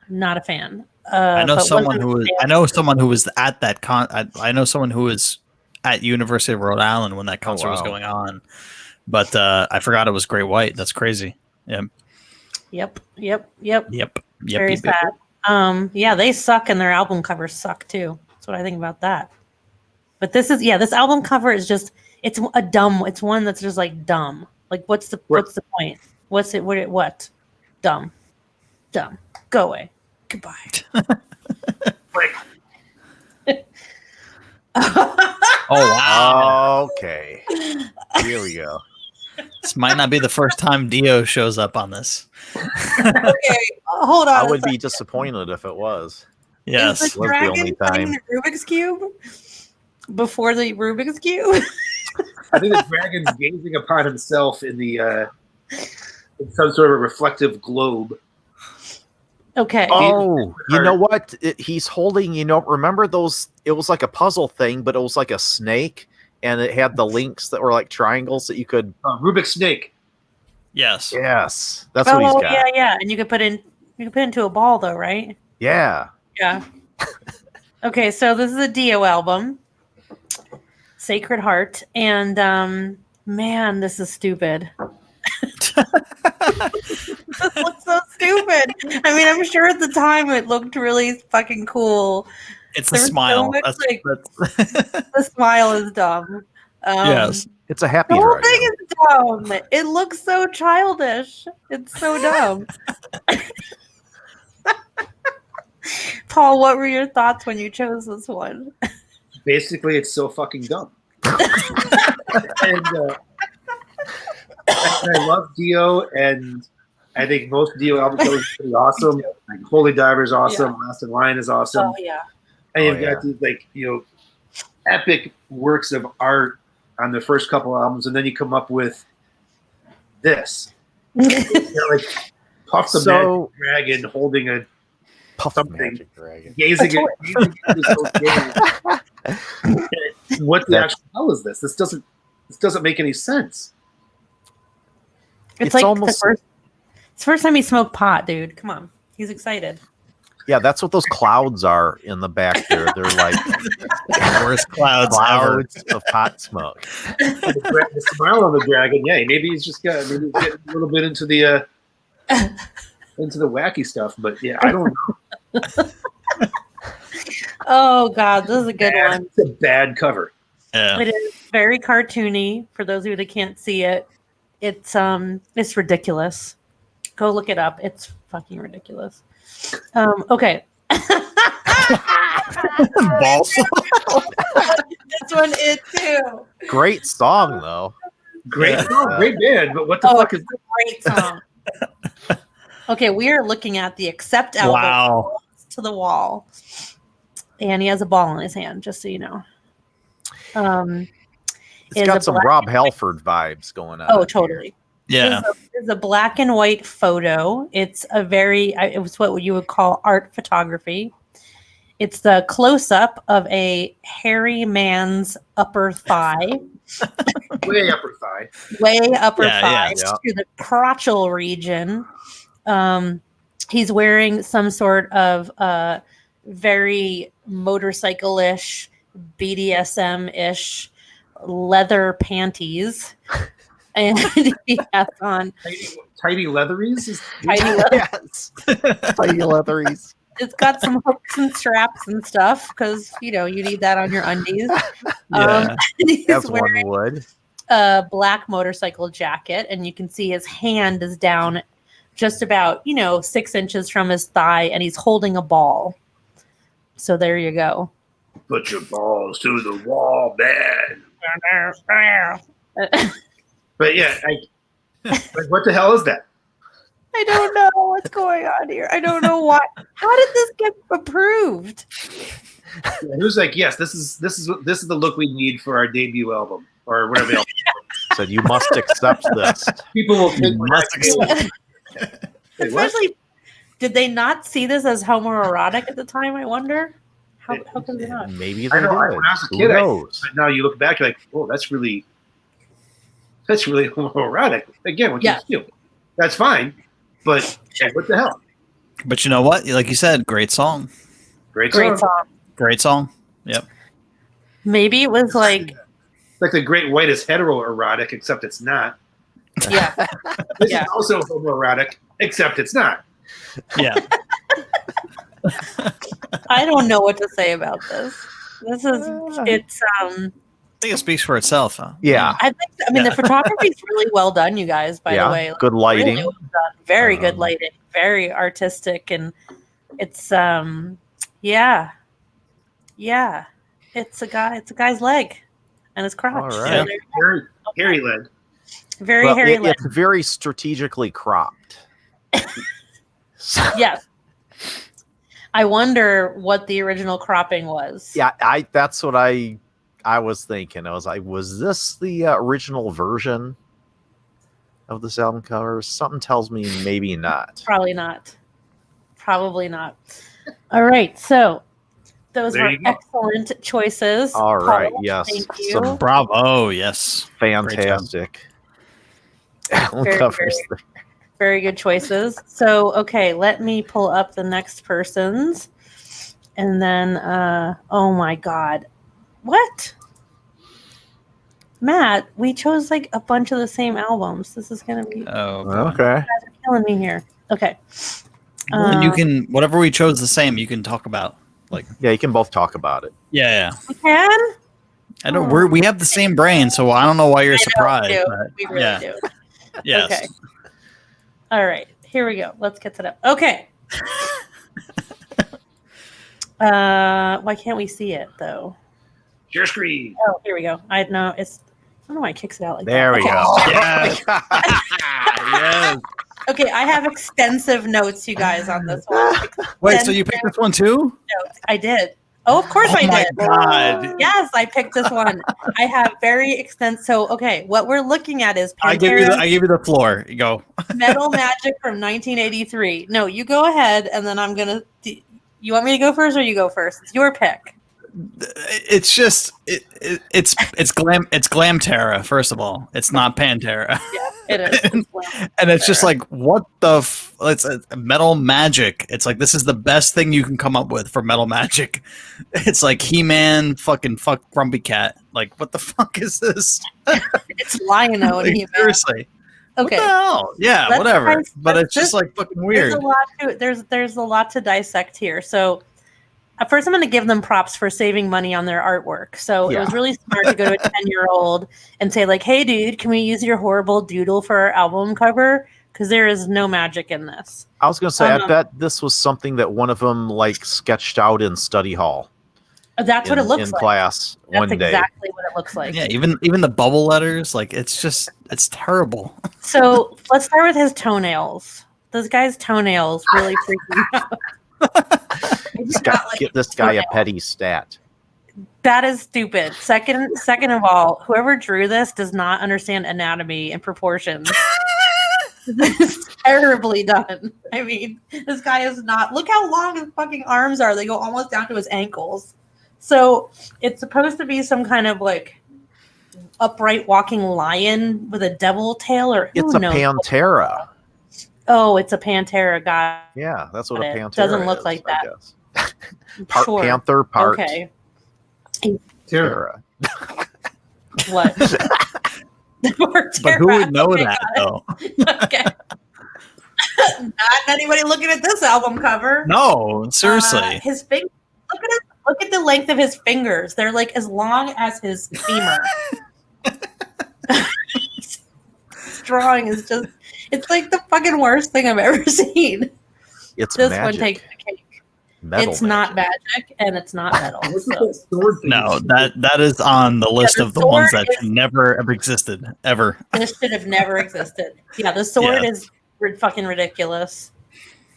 I'm not a fan. I know but someone wasn't who a was. fan. I know someone who was at that I know someone who was at University of Rhode Island when that concert was wow. going on. But I forgot it was Great White. That's crazy. Yep. Yep. Very Yep. sad. Yeah, they suck, and their album covers suck too. That's what I think about that. But this album cover is just it's one that's just like dumb. Like what's the point? What? Dumb. Go away. Goodbye. Like, Oh wow. Okay. Here we go. This might not be the first time Dio shows up on this. Okay, hold on. I a would be second. disappointed if it was. Yes. Is the Was the dragon only playing time. the Rubik's Cube before the Rubik's Cube? I think the dragon's gazing upon himself in in some sort of a reflective globe. Okay. Oh, you know what? He's holding, remember those? It was like a puzzle thing, but it was like a snake, and it had the links that were like triangles that you could. Rubik's snake. Yes. Yes, that's what he's got. yeah. And you could put into a ball though, right? Yeah. Yeah. Okay, so this is a Dio album, Sacred Heart, and man, this is stupid. This looks so stupid. I mean, I'm sure at the time it looked really fucking cool. It's the There's so smile. much, That's, like, The smile is dumb. yes. It's a happy The whole dragon. thing is dumb. It looks so childish. It's so dumb. Paul, what were your thoughts when you chose this one? Basically, it's so fucking dumb. and I love Dio, and I think most Dio albums are pretty awesome. Like Holy Diver is awesome. Last in Line is awesome. Oh yeah. And you've got these epic works of art on the first couple albums, and then you come up with this. Like Puff the Magic Dragon holding a Puff something. Magic Dragon. gazing at this what the actual hell is this? This doesn't make any sense. It's It's like almost- it's the first time he smoked pot, dude. Come on. He's excited. Yeah, that's what those clouds are in the back there. They're like Worst clouds ever. clouds of pot smoke. The smile on the dragon, maybe he's getting a little bit into the wacky stuff, but yeah, I don't know. Oh god, this is a good one. It's a bad cover. Yeah. It is very cartoony. For those of you that can't see it, it's ridiculous. Go look it up. It's fucking ridiculous. Okay. Balls. This one is too. Great song though. Great Yeah. song, great band, but what the fuck is Great song. Okay, we are looking at the Accept album. Wow. To the wall, and he has a ball in his hand. Just so you know. It's Is got a some black Rob and white- Halford vibes going on. Oh, here. totally. Yeah. It's a black and white photo. It's it was what you would call art photography. It's the close up of a hairy man's upper thigh, way upper thigh? way upper Yeah, thigh yeah. to the crotchal region. He's wearing some sort of very motorcycle-ish, BDSM-ish leather panties. And he has on Tidy leatheries? tiny leather. Yes. Tiny leatheries. It's got some hooks and straps and stuff because you need that on your undies. Yeah. He's As one wearing would. a black motorcycle jacket, and you can see his hand is down just about 6 inches from his thigh, and he's holding a ball. So there you go. Put your balls to the wall, man. But yeah, like, what the hell is that? I don't know what's going on here. I don't know why. How did this get approved? Yeah, he was like, yes, this is the look we need for our debut album or whatever. Else. Said you must accept this. People will think we're must not cool. Wait, what? Especially, did they not see this as homoerotic at the time? I wonder. How come they not? Maybe they I know. did. When I was a Who kid, knows? but now you look back, you're like, oh, that's really homoerotic. Again, that's fine. But hey, what the hell? But you know what? Like you said, great song. Great Great song. song. Great song. Yep. Maybe it was like, Like the Great White is heteroerotic, except it's not. yeah. This Yeah. is also homoerotic, except it's not. Yeah. I don't know what to say about this. It's I think it speaks for itself. Huh? Yeah. I mean the photography is really well done, you guys, by the way. Like, good lighting. really well done. Very good lighting, very artistic, and it's yeah. It's a guy's leg and his crotch. All right. So Hairy leg. very Well, hairy leg. it's very strategically cropped. Yes. I wonder what the original cropping was. Yeah, that's what I was thinking. I was like, was this the original version of this album cover? Something tells me maybe not. Probably not. Probably not. All right. So those There were you go. excellent choices. All right, Paul, yes. Thank you. Some Bravo. Yes. fantastic album Very, covers. Very good choices. So, okay, let me pull up the next person's. And then, oh my God. What? Matt, we chose like a bunch of the same albums. This is going to be Oh. Okay. killing me here. Okay. And you can whatever we chose the same. You can talk about. Like. Yeah, you can both talk about it. Yeah. We can? I don't. We have the same brain, so I don't know why you're surprised. We do. But, We really yeah. do. Yes. Okay. All right. Here we go. Let's get to that. Okay. Why can't we see it though? Share screen. Oh, here we go. I know it's. I don't know why it kicks it out like There that. we Okay. go. Yes. Okay, I have extensive notes, you guys, on this one. Wait, so you picked this one too? Notes. I did. Oh, of course I my did. God. Yes, I picked this one. I have very extensive. So, okay, what we're looking at is I give you the floor. You go. Metal Magic from 1983. No, you go ahead, and then I'm gonna. You want me to go first, or you go first? It's your pick. It's just it's Glamterra. First of all, it's not Pantera. Yeah, it is. And it's just like, what the it's a Metal Magic. It's like, this is the best thing you can come up with for Metal Magic. It's like He-Man fuck Grumpy Cat. Like, what the fuck is this? It's Lion-O and Like, He-Man. seriously. Okay. What the hell? Yeah, Let's whatever. try- But let's it's just like fucking weird. There's a lot to dissect here. So first, I'm going to give them props for saving money on their artwork. So it was really smart to go to a 10-year-old and say, like, hey, dude, can we use your horrible doodle for our album cover? Because there is no magic in this. I was going to say, I bet this was something that one of them like sketched out in study hall. That's what it looks in like. class That's one day. exactly what it looks like. Yeah, even the bubble letters, like, it's terrible. So let's start with his toenails. This guy's toenails really freak me out. Get this guy a petty stat. That is stupid. Second of all, whoever drew this does not understand anatomy and proportions. This is terribly done. I mean, this guy is not. Look how long his fucking arms are. They go almost down to his ankles. So it's supposed to be some kind of like upright walking lion with a devil tail, or It's a Pantera. Oh, it's a Pantera guy. Yeah, that's what a Pantera doesn't look is, like I that. guess. Part Sure. Panther, part Okay. Pantera. What? But who would know that, though? Okay. Not anybody looking at this album cover. No, seriously. His face. Look at his Look at the length of his fingers. They're like as long as his femur. This drawing is just—it's like the fucking worst thing I've ever seen. It's This magic. one takes the cake. Metal It's not magic and it's not metal. What's with So. that sword thing? No, that is on the list the of the ones sword that is- never ever existed ever. This should have never existed. Yeah, the sword Yeah. is fucking ridiculous.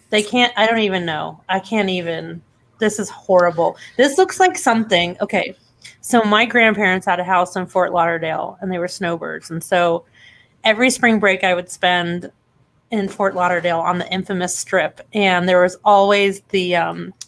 They can't. I don't even know. I can't even. This is horrible. This looks like something. Okay, so my grandparents had a house in Fort Lauderdale, and they were snowbirds, and so every spring break I would spend in Fort Lauderdale on the infamous Strip, and there was always the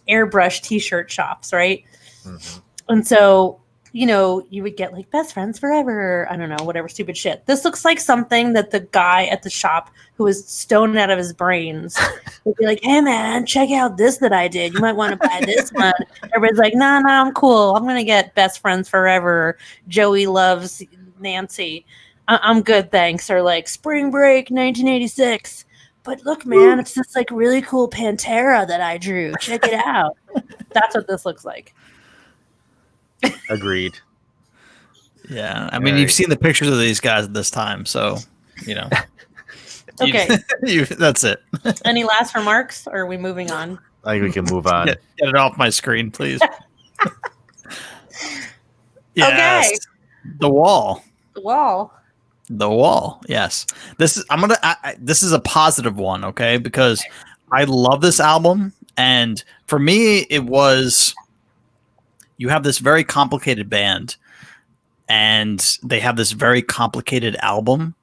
airbrush T-shirt shops, right? Mhm. And so, you know, you would get like best friends forever. I don't know, whatever stupid shit. This looks like something that the guy at the shop who was stoned out of his brains would be like, hey man, check out this that I did. You might want to buy this one. Everybody's like, nah, I'm cool. I'm going to get best friends forever. Joey loves Nancy. I'm good, thanks. Or like spring break 1986. But look, man, it's this like really cool Pantera that I drew. Check it out. That's what this looks like. Agreed. Yeah, I mean, Right. you've seen the pictures of these guys at this time, so you know. Okay. That's it. Any last remarks, or are we moving on? I think we can move on. Get it off my screen, please. Yes. The wall. The wall. The wall. Yes. This is this is a positive one, okay? Because I love this album, and for me it was, you have this very complicated band and they have this very complicated album,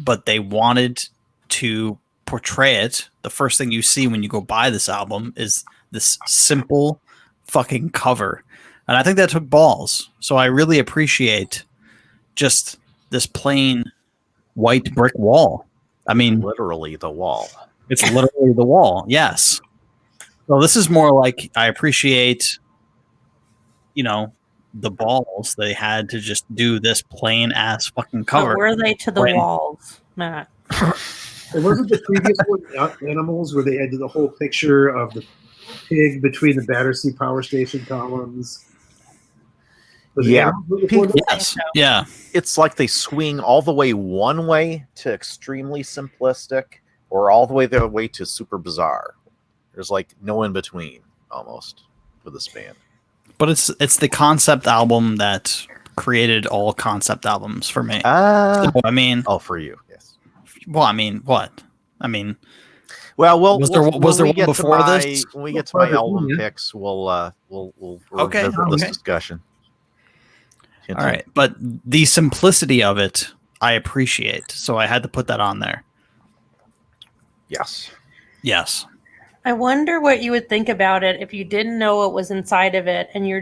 but they wanted to portray it. The first thing you see when you go buy this album is this simple fucking cover. And I think that took balls. So I really appreciate just this plain white brick wall. I mean, Literally the wall. it's literally the wall. Yes. So this is more like, I appreciate, you know, the balls they had to just do this plain ass fucking cover. But were they to the When- walls, Matt? It wasn't the previous one, Animals, where they had the whole picture of the pig between the Battersea Power Station columns. Was Yeah. Animals before that? Yes. Yeah. It's like they swing all the way one way to extremely simplistic or all the way to super bizarre. There's like no in between almost with this band. But it's the concept album that created all concept albums for me. Ah, So, I mean, for you, yes. well, I mean, what? I mean, Well, Was there one before this? When we get to my Well, album yeah. picks, we'll Okay, revisit this okay. discussion. all right. But the simplicity of it, I appreciate. So I had to put that on there. Yes. Yes. I wonder what you would think about it if you didn't know what was inside of it, and you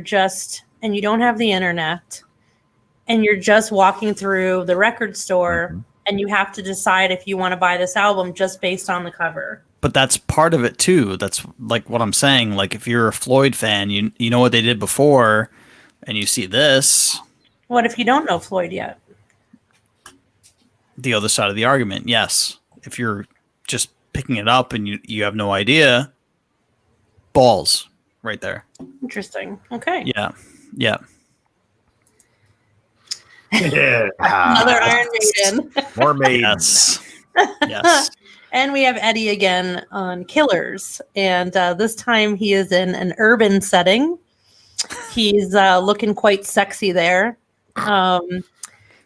don't have the internet, and you're just walking through the record store, Mhm. and you have to decide if you want to buy this album just based on the cover. But that's part of it too. That's like what I'm saying. Like if you're a Floyd fan, you know what they did before, and you see this, What if you don't know Floyd yet? the other side of the argument. Yes. If you're just picking it up and you have no idea, balls right there. Interesting. Okay. Yeah. Yeah. Yeah. Another Ah, Iron Maiden. more maidens. Yes. Yes. And we have Eddie again on Killers. And this time he is in an urban setting. He's looking quite sexy there.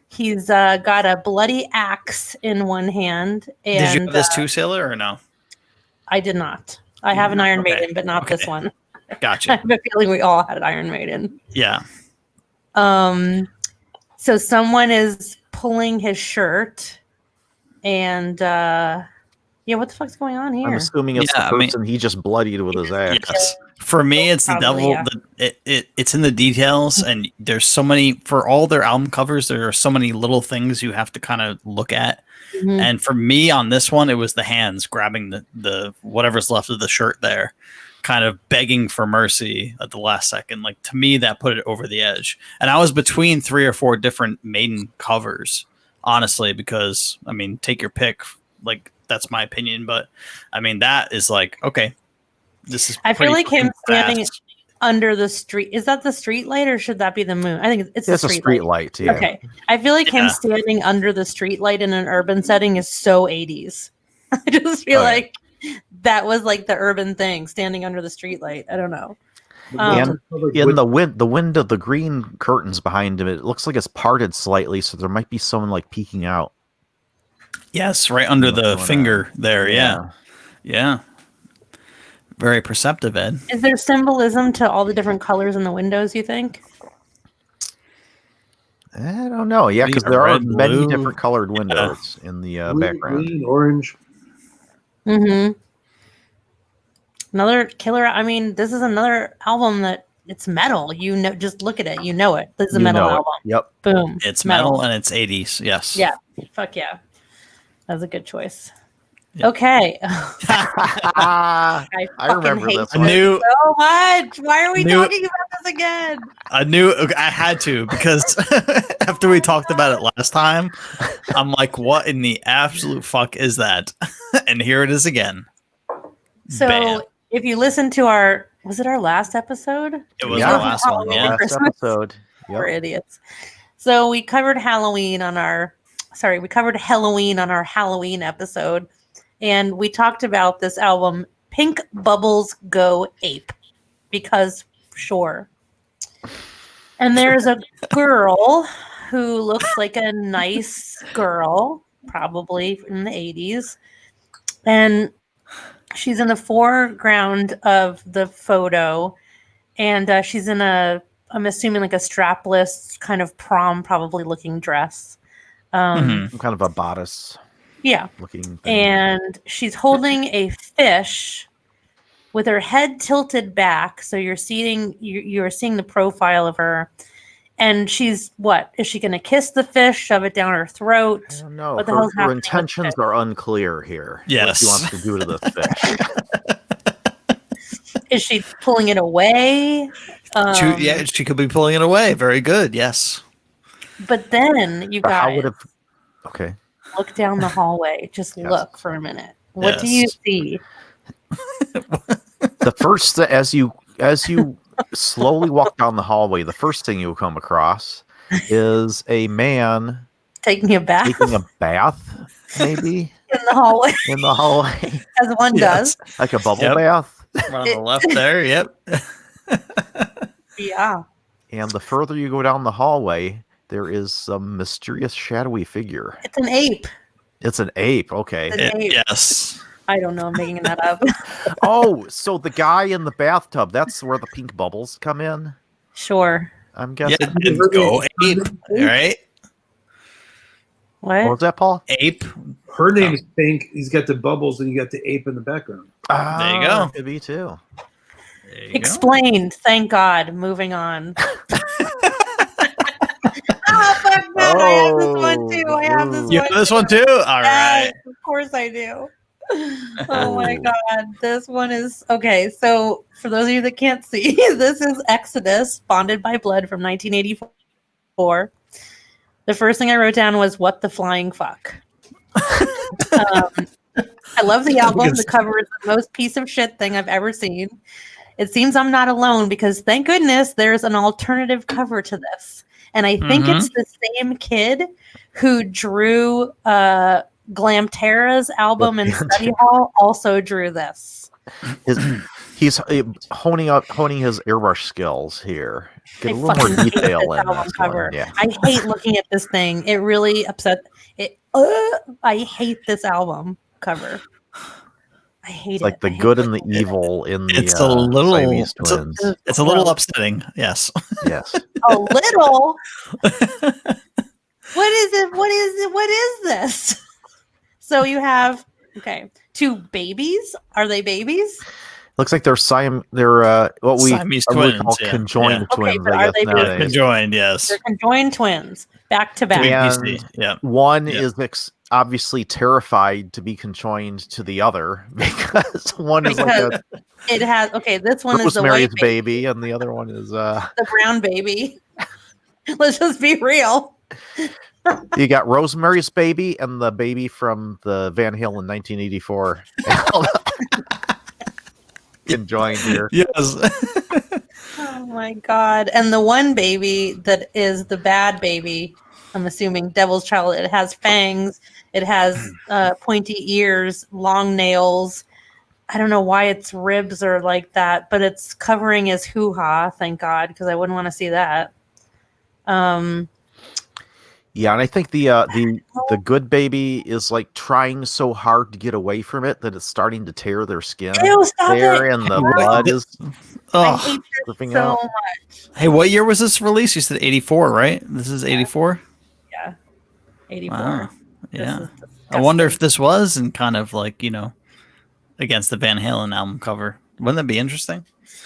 He's got a bloody axe in one hand. And Did you have this too, Sailor, or no? I did not. I have an Iron Okay. Maiden, but not this Okay. one. I Gotcha. have a feeling we all had an Iron Maiden. Yeah. So someone is pulling his shirt. And yeah, what the fuck's going on here? I'm assuming it's Yeah, the I mean- person he just bloodied with his axe. Yes. For me, it's the Probably, devil. yeah. It's in the details, and there's so many, for all their album covers, there are so many little things you have to kind of look at. Mhm. And for me on this one, it was the hands grabbing the whatever's left of the shirt there, kind of begging for mercy at the last second. Like, to me, that put it over the edge. And I was between 3 or 4 different Maiden covers, honestly, because I mean, take your pick. Like, that's my opinion, but I mean, that is like, okay, this is I feel pretty like him fucking standing- fast. under the street. Is that the street light or should that be the moon? I think it's the It's a street street light. light. Yeah. Okay. I feel like him Yeah. standing under the street light in an urban setting is so 80s. I just feel Oh, yeah. like that was like the urban thing, standing under the street light. I don't know. And in the wind of the green curtains behind him, it looks like it's parted slightly, so there might be someone like peeking out. Yes, right under What's the going finger there. Yeah. Yeah. Very perceptive, Ed. Is there symbolism to all the different colors in the windows, you think? I don't know. Yeah, because Green, there are red, many blue. different colored windows in the Blue, background. green, orange. Mm-hmm. Another killer. I mean, this is another album that it's metal. You know, just look at it. You know it. This is a You metal know it. album. Yep. Boom. It's metal and it's 80s. Yes. Yeah. Fuck yeah. That's a good choice. Yeah. Okay. I I fucking remember hate this I one. knew so much. Why are we Knew- talking about this again? I had to because after we talked about it last time, I'm like, what in the absolute fuck is that? And here it is again. So Bam. if you listen to was it our last episode? It was Yeah. our last one. Halloween. Yeah. Last Christmas. episode. We're Yep. idiots. So we covered Halloween on our Halloween episode, and we talked about this album, Pink Bubbles Go Ape, because sure. And there's a girl who looks like a nice girl, probably in the 80s, and she's in the foreground of the photo, and she's in I'm assuming like a strapless kind of prom probably looking dress. Mhm. Some kind of a bodice Yeah. looking thing. And she's holding a fish with her head tilted back. So you're seeing the profile of her. And she's what? Is she going to kiss the fish, shove it down her throat? I don't know. What the Her, hell's her happening with the intentions fish? are unclear here. Yes. What she wants to do to the fish. Is she pulling it away? She could be pulling it away. Very good. Yes. But then you But how guys would it? Okay. look down the hallway. Just Yes. look for a minute. What do you Yes. see? The first, as you slowly walk down the hallway, the first thing you come is a man Taking a bath taking a bath, maybe in the hallway, in the hallway, as one Yes. does. like a bubble Yep. bath. Right on the left there. Yep. Yeah. And the further you go down the hallway, there is some mysterious shadowy figure. It's an ape. It's an ape. Okay. It's an ape. Yes. I don't know. I'm making that up. Oh, so the guy in the bathtub, that's where the pink bubbles come in? Sure. I'm Yeah. guessing. And go ape. Right. What What? was that, Paul? Ape. Her name is Pink. He's got the bubbles, and you got the ape in the background. There you go. Could be too. There you go. Explained. Thank God. Moving on. Oh, fuck that. I have this one too. I have this You one. have this one too? All Yes, right. of course I do. Oh my God. This one is okay. So, for those of you that can't see, this is Exodus, Bonded by Blood from 1984. The first thing I wrote down was, what the flying fuck? I love the album. The cover is the most piece of shit thing I've ever seen. It seems I'm not alone because thank goodness there's an alternative cover to this. And I think it's the same kid who drew Glamterra's album in study hall also drew this. He's honing his airbrush skills here. Get a I little more fucking hate detail this in album this cover. one. Yeah. I hate looking at this thing. It really upset it. I hate this album cover. I hate It's like it. the I hate good it. and the evil in the It's a little. Siamese It's a, twins. it's a little upsetting. Yes. Yes. A little. What is it? What is this? So you have two babies. Are they babies? Looks like they're what we Siamese would twins, call yeah. conjoined Yeah. Okay, twins. but I are guess they nowadays. Conjoined. Yes. They're conjoined twins, back to back. Yeah. PC. Yeah. One Yeah. is obviously terrified to be conjoined to the other because one is like Because a it has this one is the Rosemary's white baby, and the other one is the brown baby. Let's just be real. you got Rosemary's baby and the baby from the Van Halen 1984. Conjoined here. Yes. Oh my god. And the one baby that is the bad baby, I'm assuming Devil's Child, it has fangs, it has pointy ears, long nails. I don't know why its ribs are like that, but it's covering his hoo-ha, thank God, because I wouldn't want to see that. Yeah, and I think the good baby is like trying so hard to get away from it that it's starting to tear their skin. Ew, stop there, it. and the What? blood is I Oh, hate this dripping so out. much. hey, what year was this released? You said 84, right? This is 84? Yeah. 84. Wow. This Yeah. is I wonder if disgusting. this was in kind of like, against the Van Halen album cover. Wouldn't that be interesting?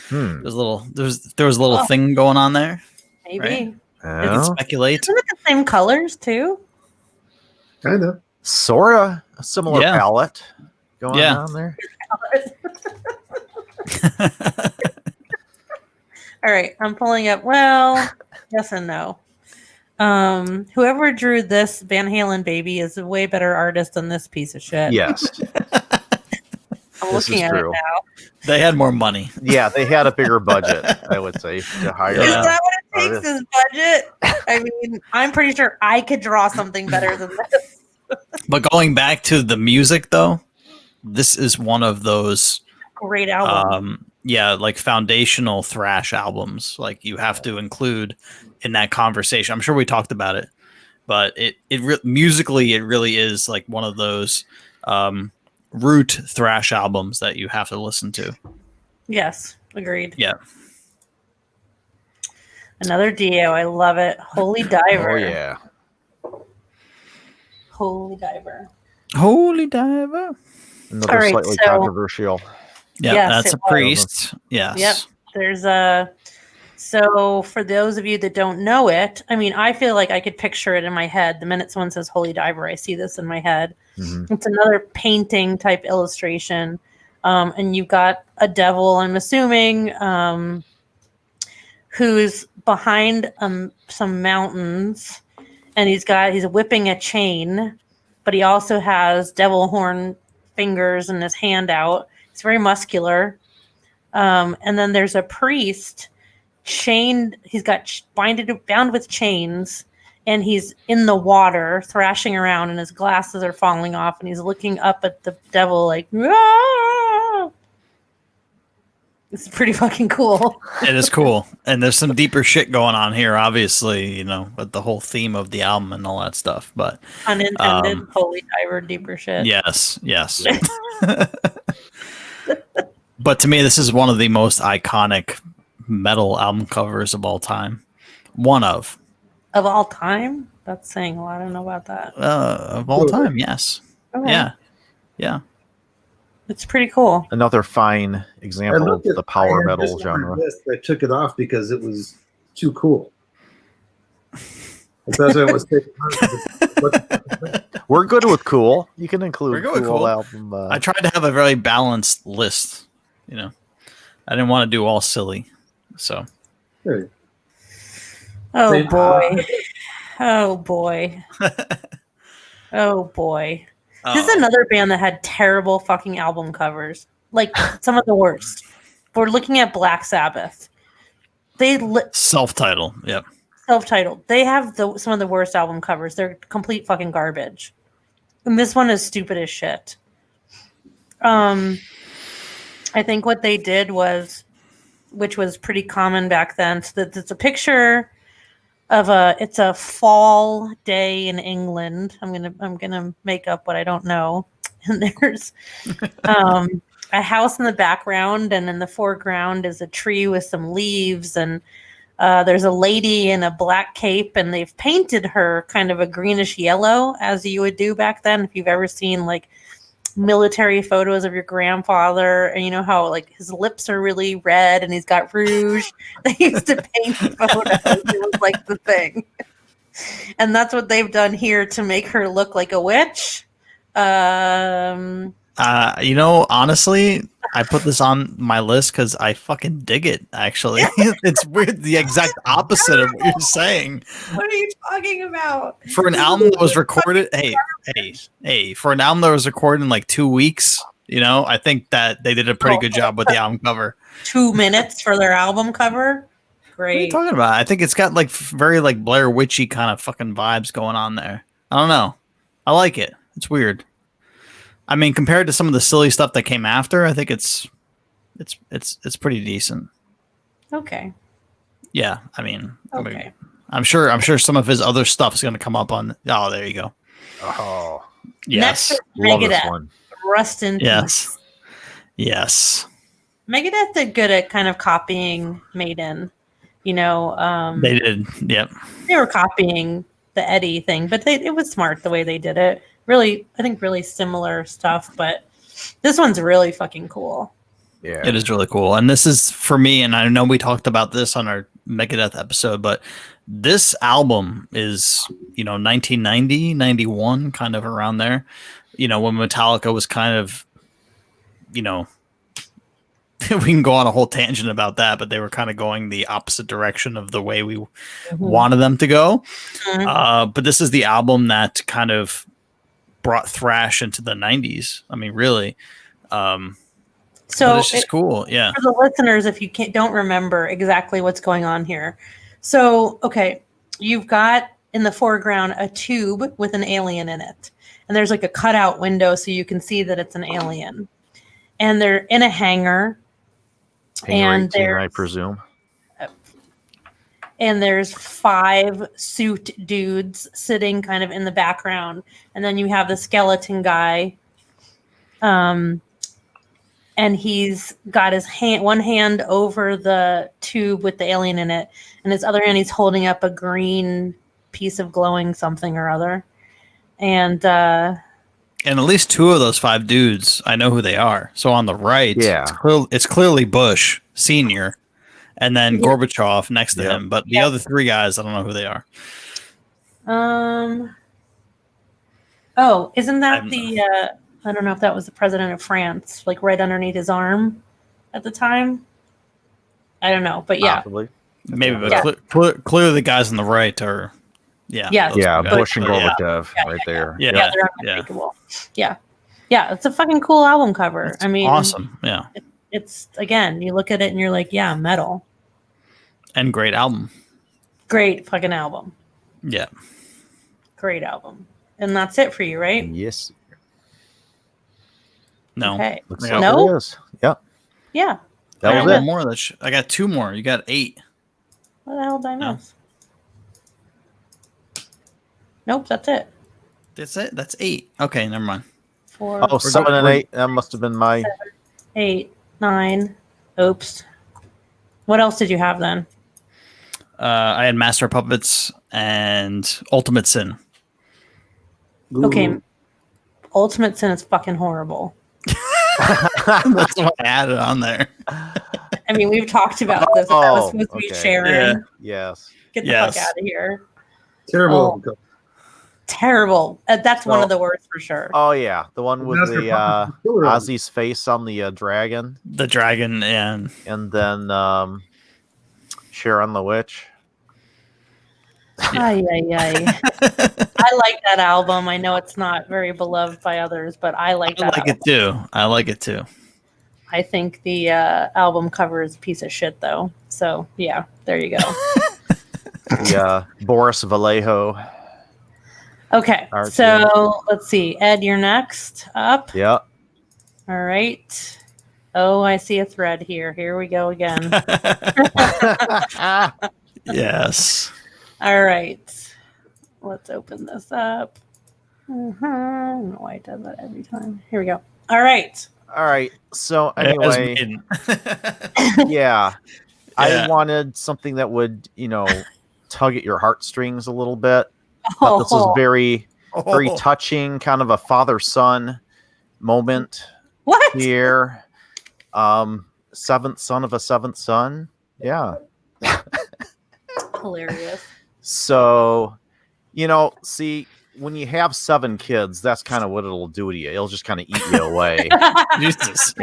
Hmm. There was a little thing going on there. Maybe. Right? Oh, You can speculate. Isn't it the same colors too? Kind of. sorta a similar Yeah. palette going Yeah. on there. All right, I'm pulling up. Well, yes and no. Whoever drew this Van Halen baby is a way better artist than this piece of shit. Yes, I'm this looking is at true. it now. They had more money. Yeah, they had a bigger budget, I would say, to hire. Is Yeah. that what it takes? Artist. Is budget? I mean, I'm pretty sure I could draw something better than this. But going back to the music, though, this is one of those, Great album. like foundational thrash albums. Like you have to include in that conversation. I'm sure we talked about it, but musically, it really is like one of those root thrash albums that you have to listen to. Yes, agreed. Yeah. Another Dio. I love it. Holy Diver. Oh yeah. Holy Diver. Holy Diver. Another All right, slightly so- controversial. Yeah, Yes, that's it a was. priest. Yes. Yep. There's a. So for those of you that don't know it, I mean, I feel like I could picture it in my head. The minute someone says Holy Diver, I see this in my head. Mhm. It's another painting type illustration. And you've got a devil, I'm assuming, who's behind some mountains, and he's whipping a chain, but he also has devil horn fingers in his hand out. It's very muscular. And then there's a priest chained. He's got bound with chains, and he's in the water thrashing around, and his glasses are falling off, and he's looking up at the devil like, "Ah!" It's pretty fucking cool. It is cool. And there's some deeper shit going on here, obviously, with the whole theme of the album and all that stuff. But Unintended, Holy Diver, deeper shit. yes. But to me, this is one of the most iconic metal album covers of all time. One of. Of all time? That's saying a lot. I don't know about that. Of all time, yes. Okay. Yeah. It's pretty cool. Another fine example of the power metal genre. I took it off because it was too cool. That's why I was We're good with cool. You can include We're good with cool cool. album. I tried to have a very balanced list. I didn't want to do all silly. So Oh Same. boy. Oh boy. Oh boy. This is another band that had terrible fucking album covers. Like some of the worst. We're looking at Black Sabbath. They self-titled. Yep. self-titled. They have some of the worst album covers. They're complete fucking garbage. And this one is stupid as shit. I think what they did was, which was pretty common back then, so that it's a picture of it's a fall day in England. I'm gonna make up what I don't know. And there's a house in the background, and in the foreground is a tree with some leaves, and there's a lady in a black cape, and they've painted her kind of a greenish yellow, as you would do back then. If you've ever seen like military photos of your grandfather, and you know how like his lips are really red and he's got rouge. They used to paint photos. It was like the thing. And that's what they've done here to make her look like a witch. Honestly, I put this on my list because I fucking dig it, actually. It's weird, the exact opposite of what you're saying. What are you talking about? For an album that was recorded, for an album that was recorded in like 2 weeks, I think that they did a pretty good job with the album cover. 2 minutes for their album cover. What are you Great. talking about? I think it's got like very like Blair Witchy kind of fucking vibes going on there. I don't know. I like it. It's weird. I mean, compared to some of the silly stuff that came after, I think it's pretty decent. Okay. Yeah, I mean, Okay. I'm sure some of his other stuff is going to come up on. Oh, there you go. Oh, Yes, Next, love this Megadeth. one. Rust in yes, peace. yes. Megadeth did good at kind of copying Maiden. They did. Yep. They were copying the Eddie thing, but it was smart the way they did it. Really, I think really similar stuff, but this one's really fucking cool. Yeah, It is really cool. And this is for me, and I know we talked about this on our Megadeth episode, but this album is, 1990, 91, kind of around there, when Metallica was kind of, we can go on a whole tangent about that, but they were kind of going the opposite direction of the way we wanted them to go. Mhm. But this is the album that kind of brought thrash into the 90s. I mean, really. But So it's just cool. Yeah. for the listeners, if you don't remember exactly what's going on here. So, okay, you've got in the foreground a tube with an alien in it. And there's like a cutout window so you can see that it's an alien. And they're in a hangar. Hangar And 18, I presume. And there's 5 suit dudes sitting kind of in the background. And then you have the skeleton guy. And he's got his one hand over the tube with the alien in it, and his other hand he's holding up a green piece of glowing something or other. And And at least 2 of those 5 dudes, I know who they are. So on the right, Yeah. it's clearly Bush Senior, and then Yeah. Gorbachev next to Yeah. him. But the other 3 guys, I don't know who they are. isn't that I don't know if that was the president of France, like right underneath his arm at the time. I don't know, but yeah. Possibly. Maybe, but Yeah. clearly the guys on the right are, Yes. those Yeah, 2 guys. Bush and But yeah. Gorbachev Yeah, right there. Yeah. Yeah, they're unmistakable. Yeah. It's a fucking cool album cover. It's I mean, awesome. Yeah. It's again, you look at it and you're like, yeah, metal. And great album. Great fucking album. Yeah. Great album. And that's it for you, right? Yes. No. Okay. Looks Yeah. like No? it is. Yep. Yeah. That I got was one it. more. I got 2 more. You got 8. What the hell did I No. miss? Nope, that's it. That's it. That's 8. Okay, never mind. 4, Oh, 7 and 8. That must have been my. 8, 9. Oops. What else did you have then? I had Master of Puppets and Ultimate Sin. Okay. Ultimate Sin is fucking horrible. That's why I added on there. I mean, we've talked about this. That was supposed to be okay. Sharon. Yeah. Yes. Get the Yes. fuck out of here. Terrible. Terrible. That's one So- of the worst for sure. Oh yeah, the one with Master the Puppets is killer. Ozzy's face on the dragon, The dragon and and then Sharon the witch. Ay, ay, ay. I like that album. I know it's not very beloved by others, but I like I that like album. it too. I like it too. I think the album cover is a piece of shit, though. So, yeah, there you go. The Boris Vallejo. Okay, Art, so let's see. Ed, you're next up. Yeah. All right. Oh, I see a thread here. Here we go again. Yes. All right. Let's open this up. I don't know why it does that every time. Here we go. All right. All right. So As anyway, Maiden. yeah, I Yeah. wanted something that would, tug at your heartstrings a little bit. But this was very, very Oh. touching, kind of a father-son moment What? here. Seventh son of a seventh son. Yeah. Hilarious. So, see, when you have 7 kids, that's kind of what it'll do to you. It'll just kind of eat you away. Jesus.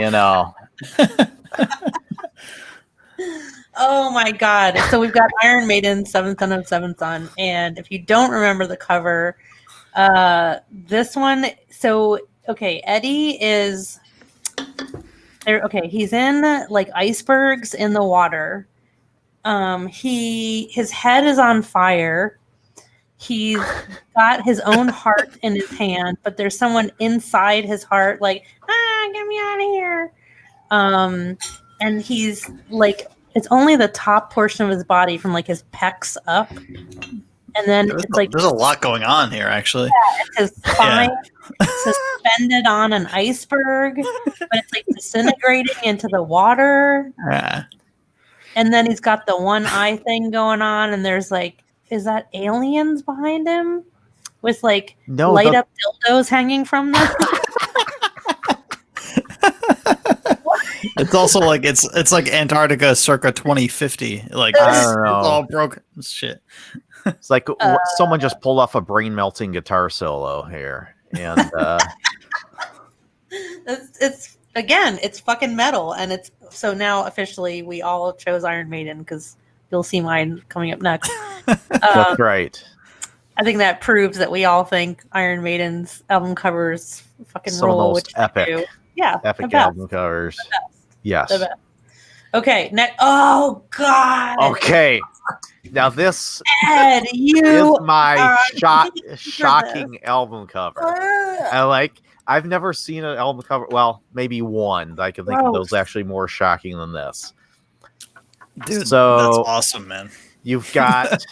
Oh my God. So we've got Iron Maiden, Seventh Son of Seventh Son. And if you don't remember the cover, this one, so, okay, Eddie is He's in like icebergs in the water. His head is on fire. He's got his own heart in his hand, but there's someone inside his heart, like, get me out of here. And he's like, it's only the top portion of his body from like his pecs up. And then it's like there's a lot going on here, actually. Yeah, it's his spine suspended on an iceberg, but it's like disintegrating into the water. Yeah. And then he's got the one eye thing going on, and there's like, is that aliens behind him with like light up dildos hanging from them? It's also like it's like Antarctica circa 2050. Like I don't know. It's all broken shit. It's like someone just pulled off a brain melting guitar solo here, and it's fucking metal, and it's so now officially we all chose Iron Maiden because you'll see mine coming up next. that's right. I think that proves that we all think Iron Maiden's album covers fucking Some of roll, those which they epic, do. Yeah, epic album covers. Yes. The best. Okay, next. Oh God. Okay. Now this Ed, you is my are shocking album cover. I've never seen an album cover. Well, maybe one. I can think of those actually more shocking than this. Dude, so that's awesome, man. You've got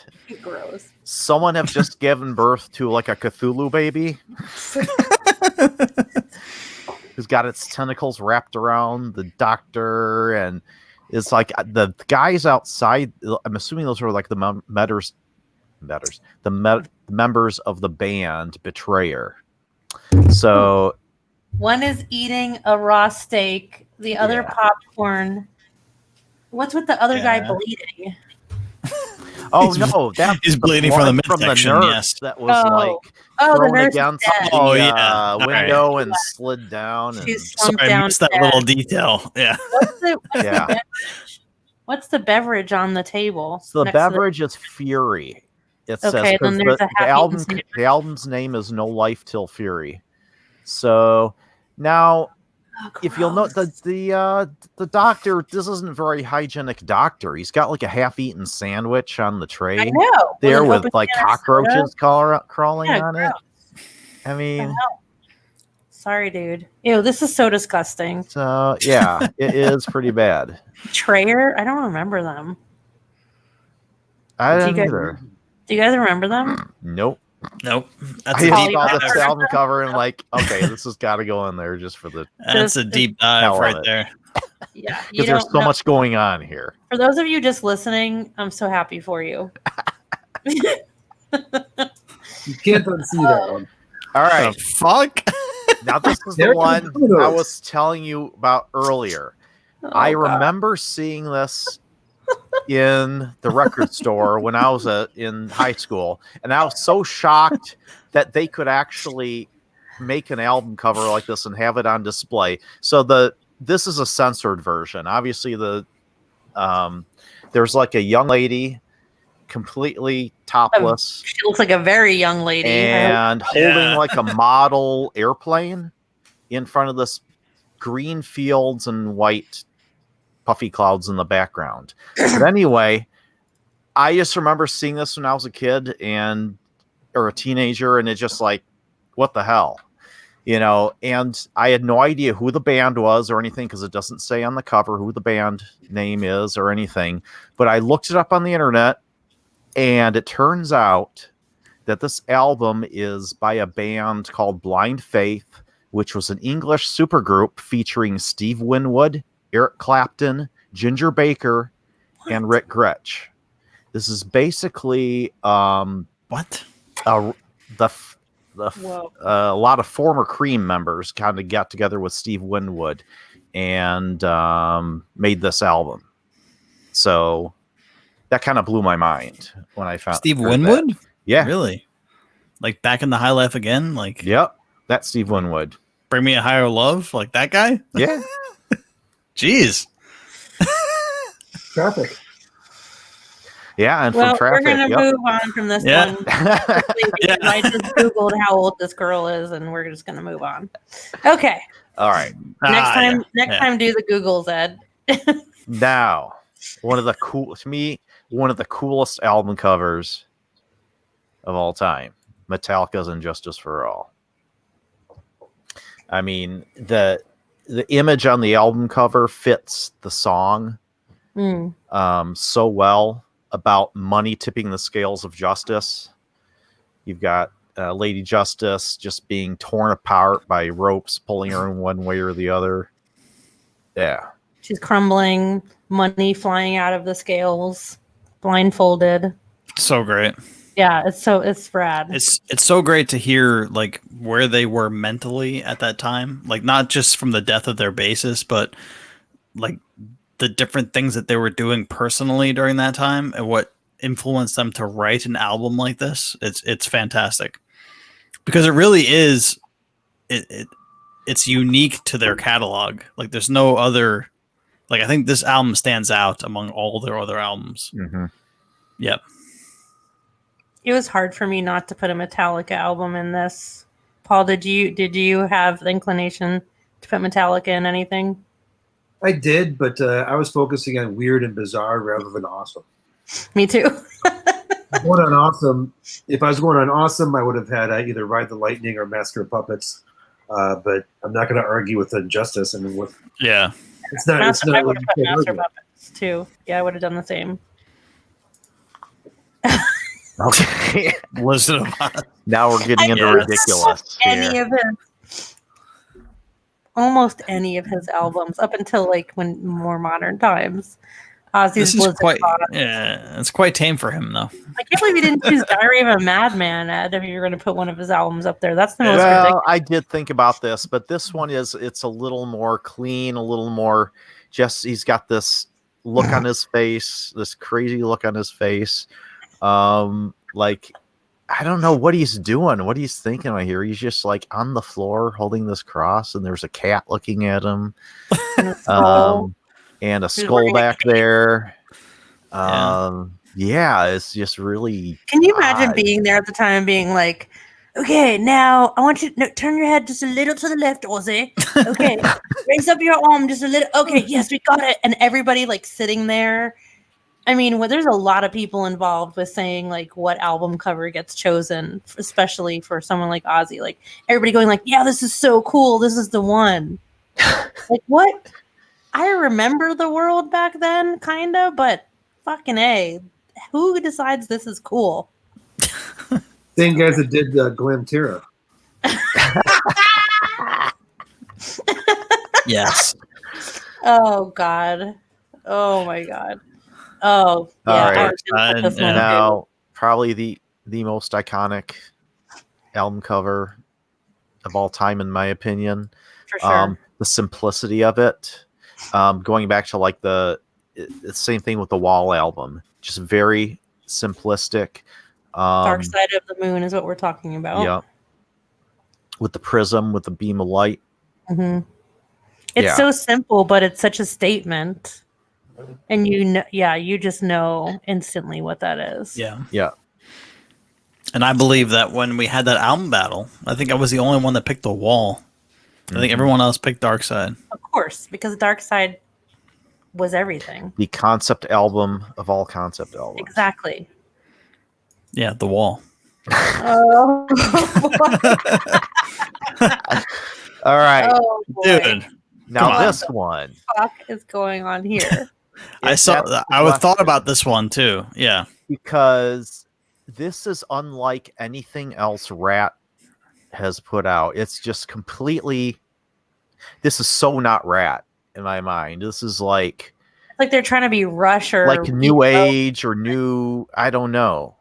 gross. Someone have just given birth to like a Cthulhu baby. Who's got its tentacles wrapped around the doctor, and it's like the guys outside. I'm assuming those are like the members of the band Betrayer. So one is eating a raw steak, the other popcorn. What's with the other guy bleeding? Oh no, he's bleeding from the midsection. Yes, that was thrown against the window and slid down. Sorry, I missed that little detail. Yeah. What's the beverage on the table? So the beverage is Fury. It says then there's the album's name is No Life Till Fury. So now, if you'll note the doctor, this isn't a very hygienic doctor. He's got like a half-eaten sandwich on the tray. I know. There with like cockroaches crawling on it. I mean, sorry, dude. Ew, this is so disgusting. So yeah, it is pretty bad. Betrayer? I don't remember them. I don't either. Do you guys remember them? Nope. Nope. That's I saw this album cover and like, okay, this has got to go in there just for the. That's a deep dive right there. Yeah, because there's so much going on here. For those of you just listening, I'm so happy for you. You can't unsee that one. All right, fuck. Now this is the one I was telling you about earlier. I remember seeing this in the record store when I was in high school, and I was so shocked that they could actually make an album cover like this and have it on display. So this is a censored version. Obviously, there's like a young lady, completely topless. She looks like a very young lady, and holding like a model airplane in front of this green fields and white puffy clouds in the background. But anyway, I just remember seeing this when I was a kid or a teenager, and it's just like, what the hell? And I had no idea who the band was or anything, because it doesn't say on the cover who the band name is or anything. But I looked it up on the internet, and it turns out that this album is by a band called Blind Faith, which was an English supergroup featuring Steve Winwood, Eric Clapton, Ginger Baker, and Rick Gretsch. This is basically a lot of former Cream members kind of got together with Steve Winwood and made this album. So that kind of blew my mind when I found Steve Winwood. That. Yeah, really, like Back in the High Life again. Like, yep, that's Steve Winwood. Bring Me a Higher Love, like that guy. Yeah. Jeez. Traffic. Yeah, and Well, from traffic. we're gonna Yep. move on from this Yeah. one. Because I just googled how old this girl is, and we're just gonna move on. Okay. All right. Next time, Yeah. next time, do the Googles, Ed. Now, one of the coolest album covers of all time, Metallica's "Injustice for All." I mean, the image on the album cover fits the song so well, about money tipping the scales of justice. You've got Lady Justice just being torn apart by ropes pulling her in one way or the other. Yeah. She's crumbling, money flying out of the scales, blindfolded. So great. Yeah, it's rad. It's so great to hear like where they were mentally at that time, like not just from the death of their bassist, but like the different things that they were doing personally during that time and what influenced them to write an album like this. It's fantastic because it really is. It's unique to their catalog. Like there's no other. Like I think this album stands out among all their other albums. Mm-hmm. Yep. It was hard for me not to put a Metallica album in this. Paul, did you have the inclination to put Metallica in anything? I did, but I was focusing on weird and bizarre rather than awesome. Me too. Going on awesome. If I was going on awesome, I would have had either Ride the Lightning or Master of Puppets. But I'm not going to argue with Injustice. I mean, Yeah. it's not. I It's not. would have put Master Puppets too. Yeah, I would have done the same. Okay. Listen, Now we're getting into ridiculous. Any Here. of his, almost any of his albums up until like when more modern times. Ozzy's this is Blizzard quite Bottom. it's quite tame for him though. I can't believe you didn't choose Diary of a Madman, Ed, if you're going to put one of his albums up there. That's the most ridiculous. Well, I did think about this, but this one it's a little more clean, a little more just he's got this look on his face, this crazy look on his face. Like I don't know what he's doing, what he's thinking right here. He's just like on the floor holding this cross, and there's a cat looking at him. And a skull back there. Yeah, it's just really. Can you imagine odd. being there at the time and being like, okay, now I want you to turn your head just a little to the left, Ozzy. Okay, raise up your arm just a little. Okay, yes, we got it. And everybody like sitting there. I mean, well, there's a lot of people involved with saying like what album cover gets chosen, especially for someone like Ozzy. Like everybody going like, yeah, this is so cool. This is the one. Like what? I remember the world back then, kind of, but fucking A. Who decides this is cool? Same guys that did Glamtira. Yes. Oh, God. Oh, my God. Oh, yeah. All right. I was gonna put this one too. Now, probably the most iconic album cover of all time, in my opinion. For sure. The simplicity of it. Going back to like the same thing with the Wall album, just very simplistic. Dark Side of the Moon is what we're talking about. Yeah. With the prism, with the beam of light. Mm-hmm. It's so simple, but it's such a statement. And you just know instantly what that is. Yeah. Yeah. And I believe that when we had that album battle, I think I was the only one that picked the Wall. I think everyone else picked Dark Side. Of course, because Dark Side was everything. The concept album of all concept albums. Exactly. Yeah, the Wall. Oh, All right. oh boy. Dude. Now on. this one. What is going on here? I thought about this one too. Yeah. Because this is unlike anything else Rat has put out. It's just completely. This is so not Rat in my mind. This is like They're trying to be Rush or like new age or new. I don't know.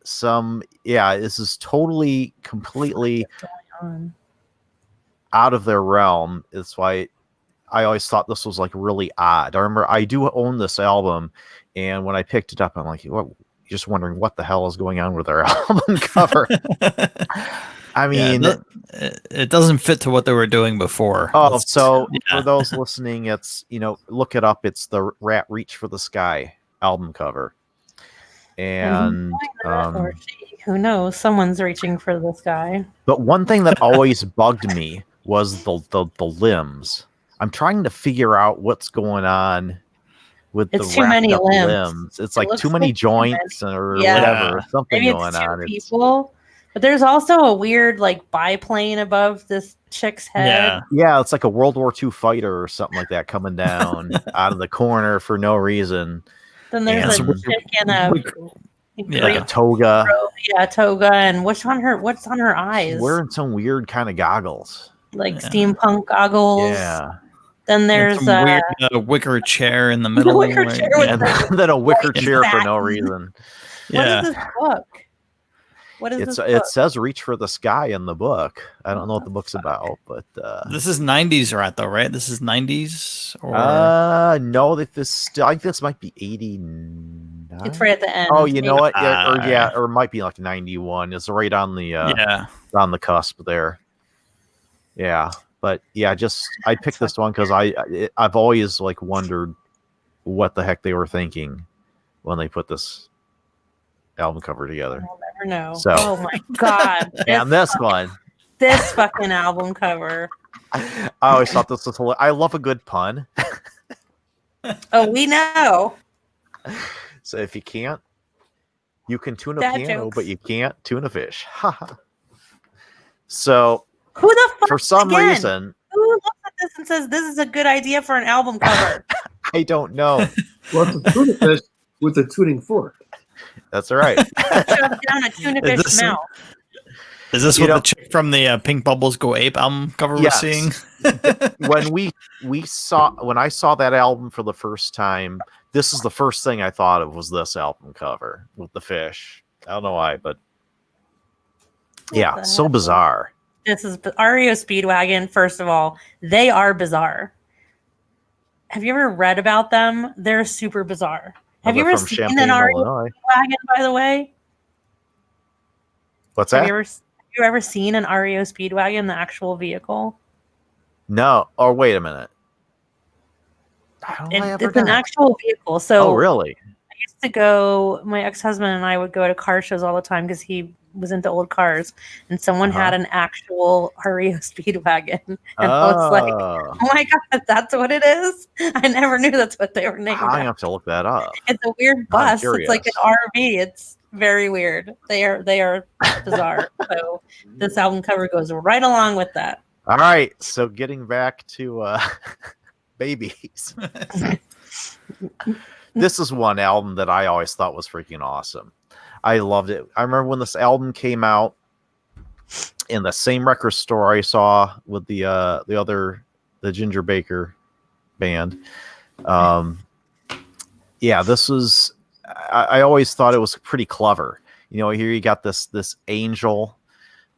This is totally, completely out of their realm. It's why I always thought this was like really odd. I remember I do own this album, and when I picked it up, I'm like, what? Just wondering what the hell is going on with their album cover. I mean, it doesn't fit to what they were doing before. For those listening, it's look it up. It's the Rat Reach for the Sky album cover. And or she, who knows? Someone's reaching for this guy. but one thing that always bugged me was the limbs. I'm trying to figure out what's going on with It's the too wrapped many up limbs. It's It like looks too many like joints or Yeah. whatever, or something Maybe going it's two on. people. But there's also a weird like biplane above this chick's head. Yeah, it's like a World War II fighter or something like that coming down out of the corner for no reason. Then there's a And- chick in a Like a toga. toga, and what's on her eyes? She's wearing some weird kind of goggles. Like steampunk goggles. Yeah. Then there's some weird wicker chair in the middle. wicker chair with And then a wicker chair for no satin. reason. What is this book? What is this book? It says "Reach for the Sky" in the book. I don't know what the book's about, but this is 90s, right? Though, right? This is 90s, or no, I think this might be 89. It's right at the end. Oh, you know what? Or it might be like 91. It's right on the on the cusp there. Yeah, but yeah, I picked this one because I've always like wondered what the heck they were thinking when they put this album cover together. I'll never know. So, oh my god! And this one, this fucking album cover. I always thought this was hilarious. I love a good pun. Oh, we know. So if you can't, you can tune a Dad piano, jokes. but you can't tune a fish. So Who the fuck? for some reason, who looks at this and says this is a good idea for an album cover? I don't know. Well, it's a tuna fish with a tuning fork. That's all right. Shove down a tuna Is fish this- mouth. is this You what know- the chick from the Pink Bubbles Go Ape album cover was Yes. seeing? When I saw that album for the first time, this is the first thing I thought of was this album cover with the fish. I don't know why, but yeah, the so heck? bizarre. This is REO Speedwagon. First of all, they are bizarre. Have you ever read about them? They're super bizarre. Have you They're ever from seen Champaign, an REO Illinois. Speedwagon, by the way? What's Have that? you ever seen an REO Speedwagon, the actual vehicle? No. Oh, wait a minute. I don't know I ever It's an did. actual vehicle. So Oh, really? I used to go, my ex-husband and I would go to car shows all the time because he was into old cars, and someone had an actual REO Speedwagon. And I was like, oh my God, that's what it is? I never knew that's what they were named I after. have to look that up. It's a weird bus. It's like an RV. It's very weird. They are bizarre. So this album cover goes right along with that. All right. So getting back to babies. This is one album that I always thought was freaking awesome. I loved it. I remember when this album came out in the same record store I saw with the Ginger Baker band. Yeah, this was. I always thought it was pretty clever. You know, here you got this angel.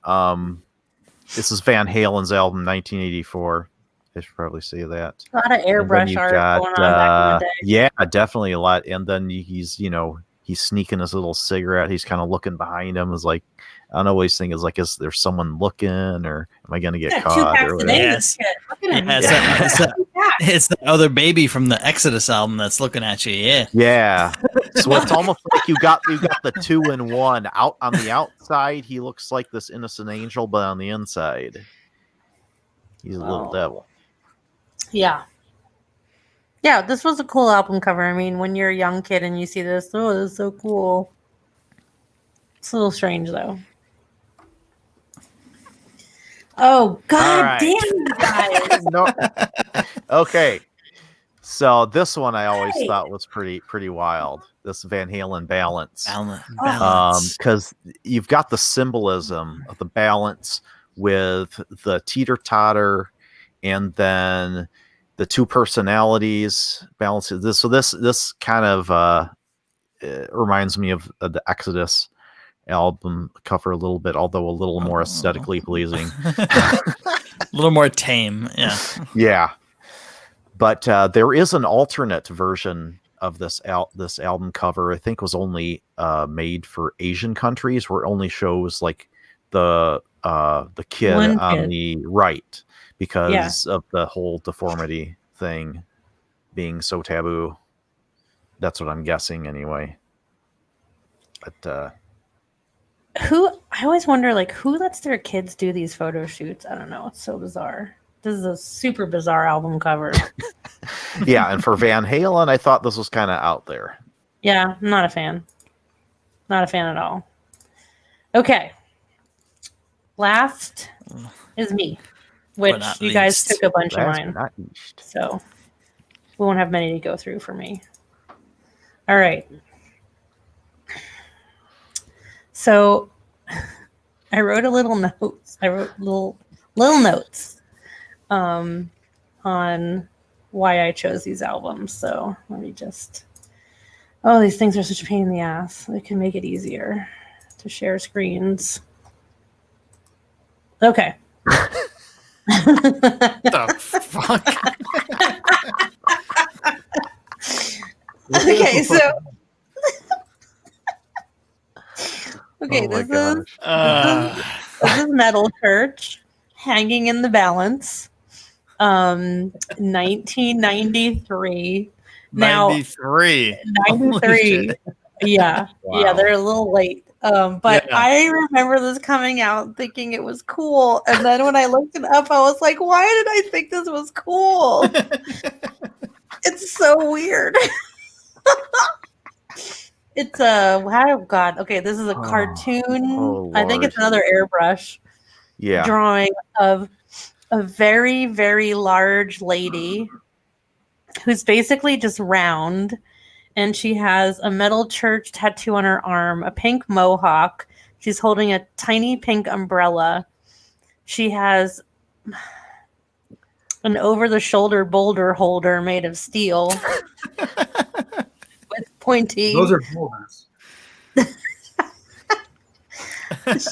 This is Van Halen's album, 1984. I should probably say that. A lot of airbrush art going on back in the day. Yeah, definitely a lot. And then he's sneaking his little cigarette. He's kind of looking behind him. Is like, I don't know what he's thinking. Is like, is there someone looking, or am I going to get caught? Two packs Or a whatever? day. Yes. Look at him. It's the other baby from the Exodus album that's looking at you. Yeah. Yeah. So it's almost like you got the 2-in-1. Out on the outside, he looks like this innocent angel, but on the inside, he's a little devil. Yeah. Yeah, this was a cool album cover. I mean, when you're a young kid and you see this, oh, this is so cool. It's a little strange, though. Oh, God right. damn you guys. No. Okay. So this one I always thought was pretty wild. This Van Halen balance. Because you've got the symbolism of the balance with the teeter-totter and then the two personalities balances this. So this kind of reminds me of the Exodus album cover a little bit, although a little more aesthetically pleasing. A little more tame. Yeah. Yeah. But there is an alternate version of this album cover. I think was only made for Asian countries, where it only shows like the kid on the right because of the whole deformity thing being so taboo. That's what I'm guessing anyway. But I always wonder, like, who lets their kids do these photo shoots? I don't know. It's so bizarre. This is a super bizarre album cover. yeah, and for Van Halen, I thought this was kind of out there. Yeah, I'm not a fan. Not a fan at all. Okay. Last is me, which not you guys least. took a bunch of Last mine. but not least. So we won't have many to go through for me. All right. So I wrote a little notes. I wrote little notes on why I chose these albums. So let me just. Oh, these things are such a pain in the ass. They can make it easier to share screens. Okay. The fuck? Okay, so okay, Oh my this is Metal Church, Hanging in the Balance, 1993. Now 93. 93. Yeah, yeah, Wow. they're a little late. But Yeah. I remember this coming out thinking it was cool, and then when I looked it up, I was like, "Why did I think this was cool?" It's so weird. It's oh god. Okay, this is a cartoon. Oh, I think it's Lord. another airbrush Yeah. drawing of a very, very large lady who's basically just round, and she has a metal church tattoo on her arm, a pink mohawk. She's holding a tiny pink umbrella. She has an over-the-shoulder boulder holder made of steel with pointy. Those are boulders.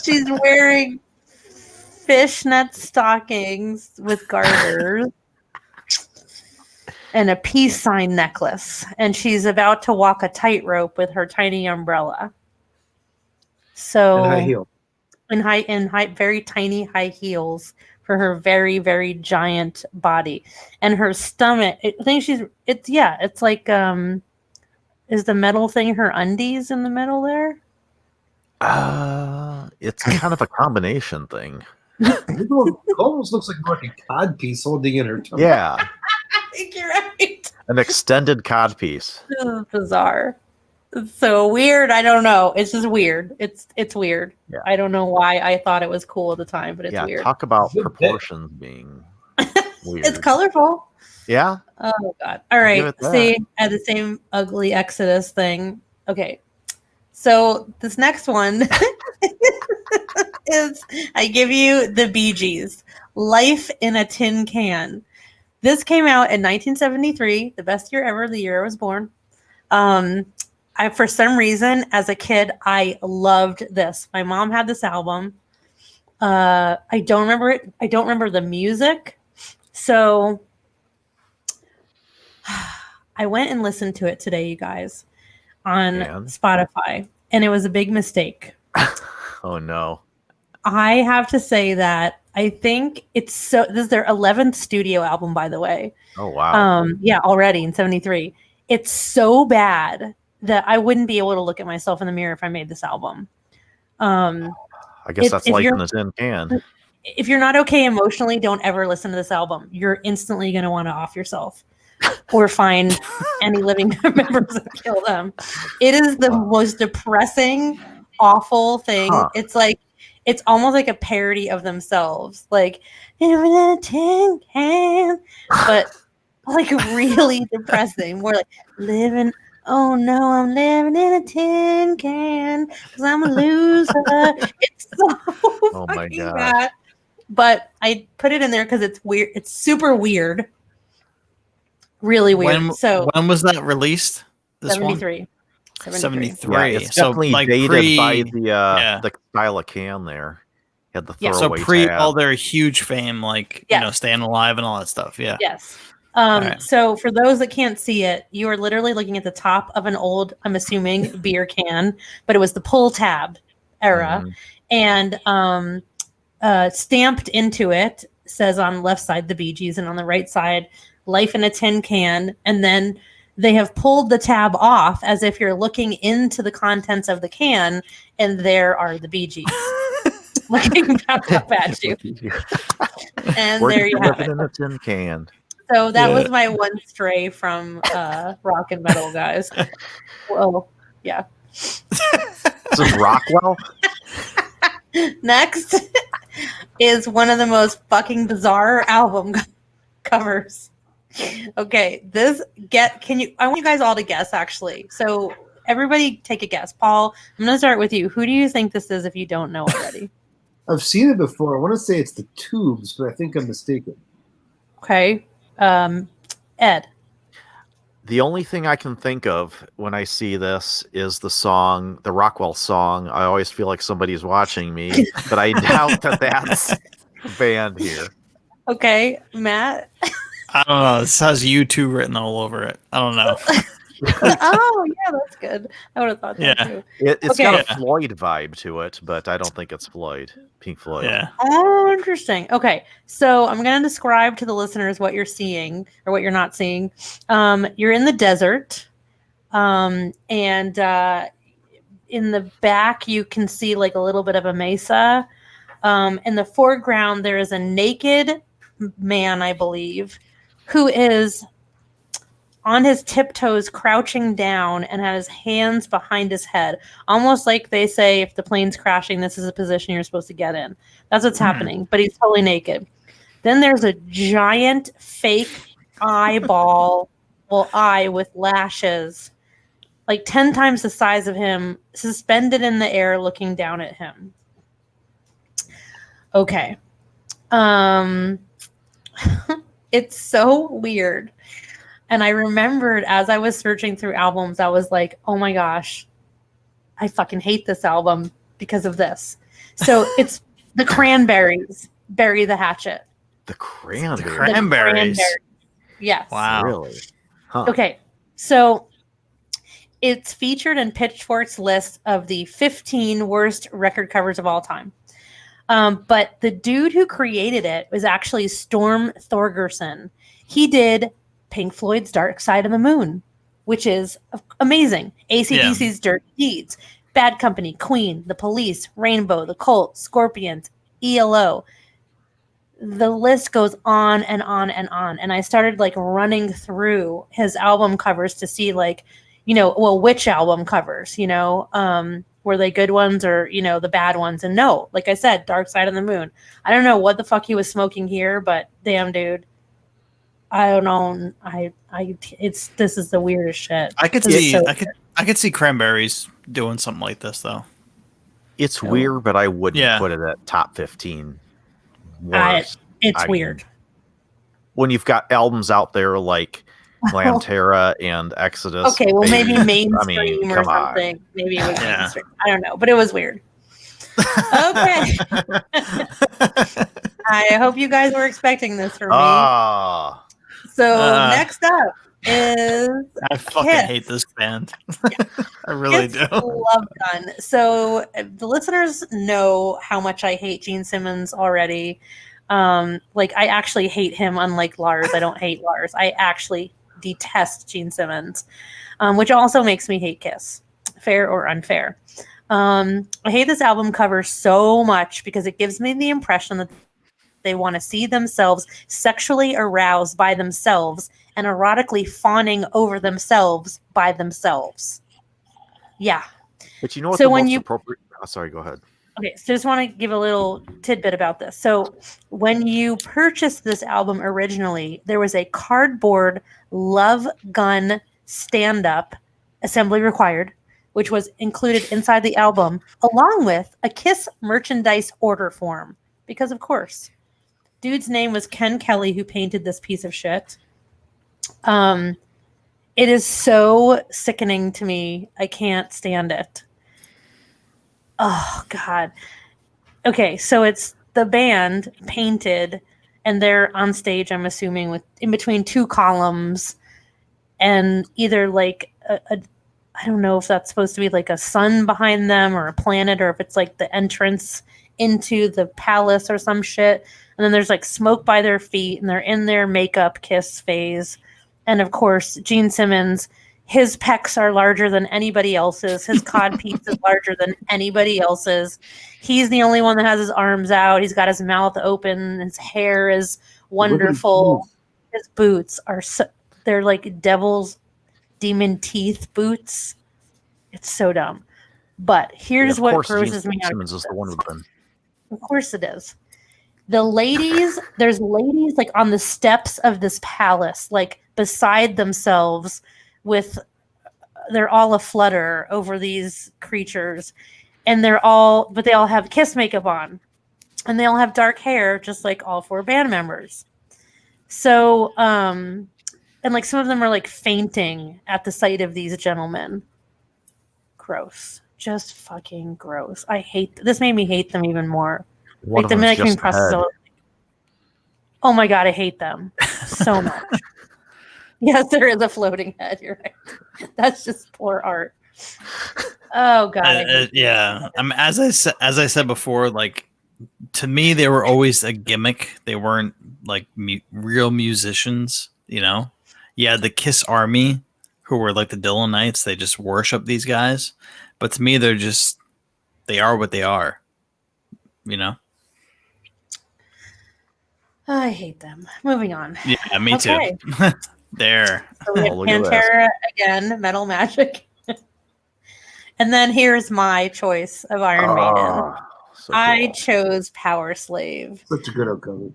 She's wearing fishnet stockings with garters and a peace sign necklace, and she's about to walk a tightrope with her tiny umbrella. So And high heel. in very tiny high heels for her very, very giant body, and her stomach. I think it's like is the metal thing her undies in the middle there? It's kind of a combination thing. It almost looks like a cod piece holding in her tummy. Yeah, I think you're right. an extended cod piece. This is bizarre. It's so weird. I don't know. It's just weird. It's weird. Yeah. I don't know why I thought it was cool at the time, but it's Yeah, weird. talk about Good bit. proportions being weird. It's colorful. Yeah, Oh god. All Give right. it that. See, I had the same ugly Exodus thing. Okay. So this next one is I give you the Bee Gees, Life in a Tin Can. This came out in 1973, the best year ever, the year I was born. I for some reason as a kid I loved this. My mom had this album. I don't remember it. I don't remember the music. So I went and listened to it today, you guys, on And? Spotify, and it was a big mistake. oh no. I have to say that I think this is their 11th studio album, by the way. Oh wow. Yeah, already in 73. It's so bad that I wouldn't be able to look at myself in the mirror if I made this album. I guess that's if life you're- in a tin can. If you're not okay emotionally, don't ever listen to this album. You're instantly going to want to off yourself or find any living members and kill them. It is the most depressing, awful thing. Huh. It's almost like a parody of themselves, like in a tin can, but like really depressing. More like living. Oh no, I'm living in a tin can because I'm a loser. It's so Oh my fucking gosh. bad. But I put it in there because it's weird. It's super weird. Really weird. When was that released? This 73. 73. Yeah, it's So, definitely like, dated by yeah. the style of can there. Had the Yeah. So throwaway pre tab. all their huge fame, like Yes. Staying Alive and all that stuff. Yeah. Yes. right. So for those that can't see it, you are literally looking at the top of an old, I'm assuming, beer can, but it was the pull tab era. Mhm. And stamped into it says on the left side the Bee Gees and on the right side Life in a Tin Can. And then they have pulled the tab off as if you're looking into the contents of the can, and there are the Bee Gees looking back up at you. And We're there you have living it. in a tin can. So that Yeah. was my one stray from rock and metal, guys. Well, yeah. This is Rockwell. Next is one of the most fucking bizarre album covers. Okay, I want you guys all to guess, actually. So everybody take a guess. Paul, I'm going to start with you. Who do you think this is if you don't know already? I've seen it before. I want to say it's the Tubes, but I think I'm mistaken. Okay. Ed. The only thing I can think of when I see this is the Rockwell song. I always feel like somebody's watching me, but I doubt that that's the band here. Okay, Matt. I don't know. This has U2 written all over it. I don't know. Oh, yeah, that's good. I would have thought that Yeah. too. It's Okay. got a Floyd vibe to it, but I don't think it's Floyd. Pink Floyd. Yeah. Oh, interesting. Okay, so I'm going to describe to the listeners what you're seeing or what you're not seeing. You're in the desert, and in the back you can see like a little bit of a mesa. In the foreground there is a naked man, I believe, who is on his tiptoes, crouching down, and has his hands behind his head. Almost like they say, if the plane's crashing, this is a position you're supposed to get in. That's what's happening, but he's totally naked. Then there's a giant fake eye with lashes, like 10 times the size of him, suspended in the air, looking down at him. Okay. It's so weird. And I remembered as I was searching through albums, I was like, oh my gosh, I fucking hate this album because of this. So it's the Cranberries, Bury the Hatchet. The Cranberries. The Cranberries. Yes. Wow. Really? Huh. Okay. So it's featured in Pitchfork's list of the 15 worst record covers of all time. But the dude who created it was actually Storm Thorgerson. He did Pink Floyd's Dark Side of the Moon, which is amazing. AC/DC's Dirty Deeds, Bad Company, Queen, The Police, Rainbow, The Cult, Scorpions, ELO. The list goes on and on and on. And I started like running through his album covers to see like, which album covers, were they good ones or, the bad ones? And no, like I said, Dark Side of the Moon. I don't know what the fuck he was smoking here, but damn, dude. I don't know. This is the weirdest shit. I could see Cranberries doing something like this though. It's weird, but I wouldn't put it at top 15 worst. It's weird. When you've got albums out there like Lantera and Exodus. Okay, well maybe mainstream or come on. something. Maybe it was mainstream. I don't know, but it was weird. Okay. I hope you guys were expecting this from me. So next up is I fucking hate this band. I really do. Love Gun. So the listeners know how much I hate Gene Simmons already. Like I actually hate him, unlike Lars. I don't hate Lars. I actually detest Gene Simmons, which also makes me hate Kiss. Fair or unfair. I hate this album cover so much because it gives me the impression that they want to see themselves sexually aroused by themselves and erotically fawning over themselves by themselves. Yeah. But you know what so the when most you appropriate... Oh, sorry, go ahead. Okay, so just want to give a little tidbit about this. So when you purchased this album originally, there was a cardboard Love Gun stand-up, assembly required, which was included inside the album, along with a Kiss merchandise order form. Because, of course, dude's name was Ken Kelly, who painted this piece of shit. It is so sickening to me. I can't stand it. Oh, God. Okay, so it's the band painted, and they're on stage, I'm assuming, with in between two columns, and either like I don't know if that's supposed to be like a sun behind them or a planet, or if it's like the entrance into the palace or some shit. And then there's like smoke by their feet, and they're in their makeup Kiss phase. And of course, Gene Simmons, his pecs are larger than anybody else's. His cod piece is larger than anybody else's. He's the only one that has his arms out. He's got his mouth open. His hair is wonderful. His boots are they're like devil's demon teeth boots. It's so dumb. But here's what grosses me out. Simmons is the one with them. Of course it is. The ladies, there's ladies like on the steps of this palace, like beside themselves they're all aflutter over these creatures. And they all have kiss makeup on. And they all have dark hair, just like all 4 band members. So, and like some of them are like fainting at the sight of these gentlemen. Gross. Just fucking gross. This made me hate them even more. One like the of them's making just process. head. Oh my god, I hate them so much. Yes, there is a floating head. You're right. That's just poor art. Oh god. Yeah. As I said before, like to me, they were always a gimmick. They weren't like real musicians. You know, yeah, the Kiss Army, who were like the Dylanites, they just worship these guys. But to me, they are what they are. You know. I hate them. Moving on. Yeah, me too. There. So we have Pantera again, Metal Magic. And then here's my choice of Iron Maiden. So I cool. chose Power Slave. Such a good outcome.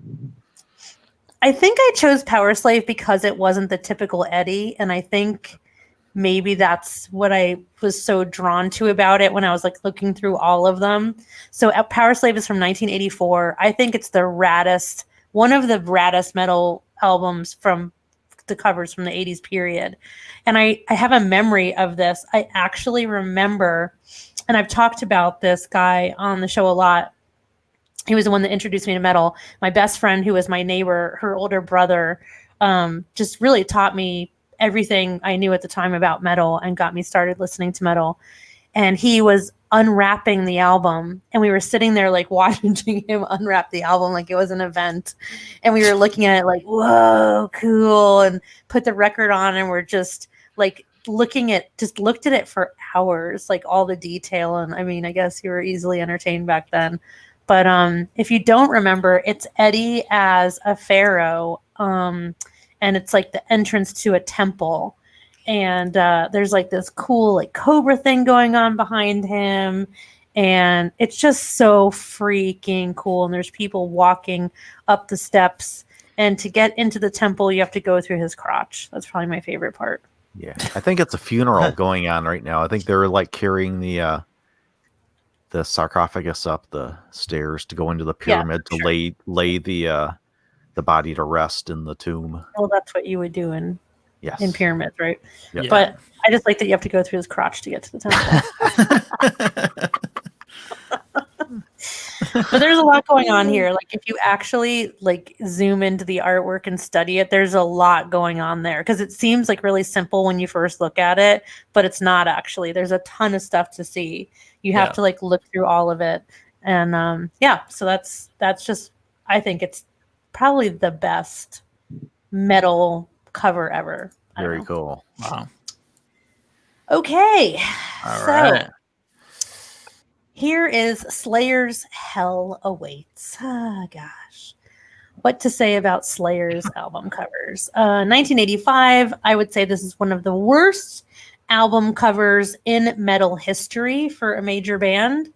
I think I chose Power Slave because it wasn't the typical Eddie, and I think maybe that's what I was so drawn to about it when I was like looking through all of them. So Power Slave is from 1984. I think it's one of the raddest metal albums from the covers from the 80s period. And I have a memory of this. I actually remember, and I've talked about this guy on the show a lot. He was the one that introduced me to metal. My best friend, who was my neighbor, her older brother, just really taught me everything I knew at the time about metal and got me started listening to metal. And he was unwrapping the album, and we were sitting there like watching him unwrap the album like it was an event, and we were looking at it like, whoa, cool, and put the record on, and we're just like looked at it for hours, like all the detail. And I mean, I guess you were easily entertained back then. But if you don't remember, it's Eddie as a pharaoh, and it's like the entrance to a temple. And there's like this cool like cobra thing going on behind him. And it's just so freaking cool. And there's people walking up the steps. And to get into the temple, you have to go through his crotch. That's probably my favorite part. Yeah, I think it's a funeral going on right now. I think they're like carrying the sarcophagus up the stairs to go into the pyramid to lay the body to rest in the tomb. Well, that's what you would do in pyramids, right? Yep. Yeah. But I just like that you have to go through his crotch to get to the temple. But there's a lot going on here. Like if you actually like zoom into the artwork and study it, there's a lot going on there, because it seems like really simple when you first look at it, but it's not actually. There's a ton of stuff to see. You have to like look through all of it. And so that's just, I think it's probably the best metal cover ever. Very cool. Wow. Okay. All so right. here is Slayer's Hell Awaits. Ah, gosh. What to say about Slayer's album covers? 1985, I would say this is one of the worst album covers in metal history for a major band.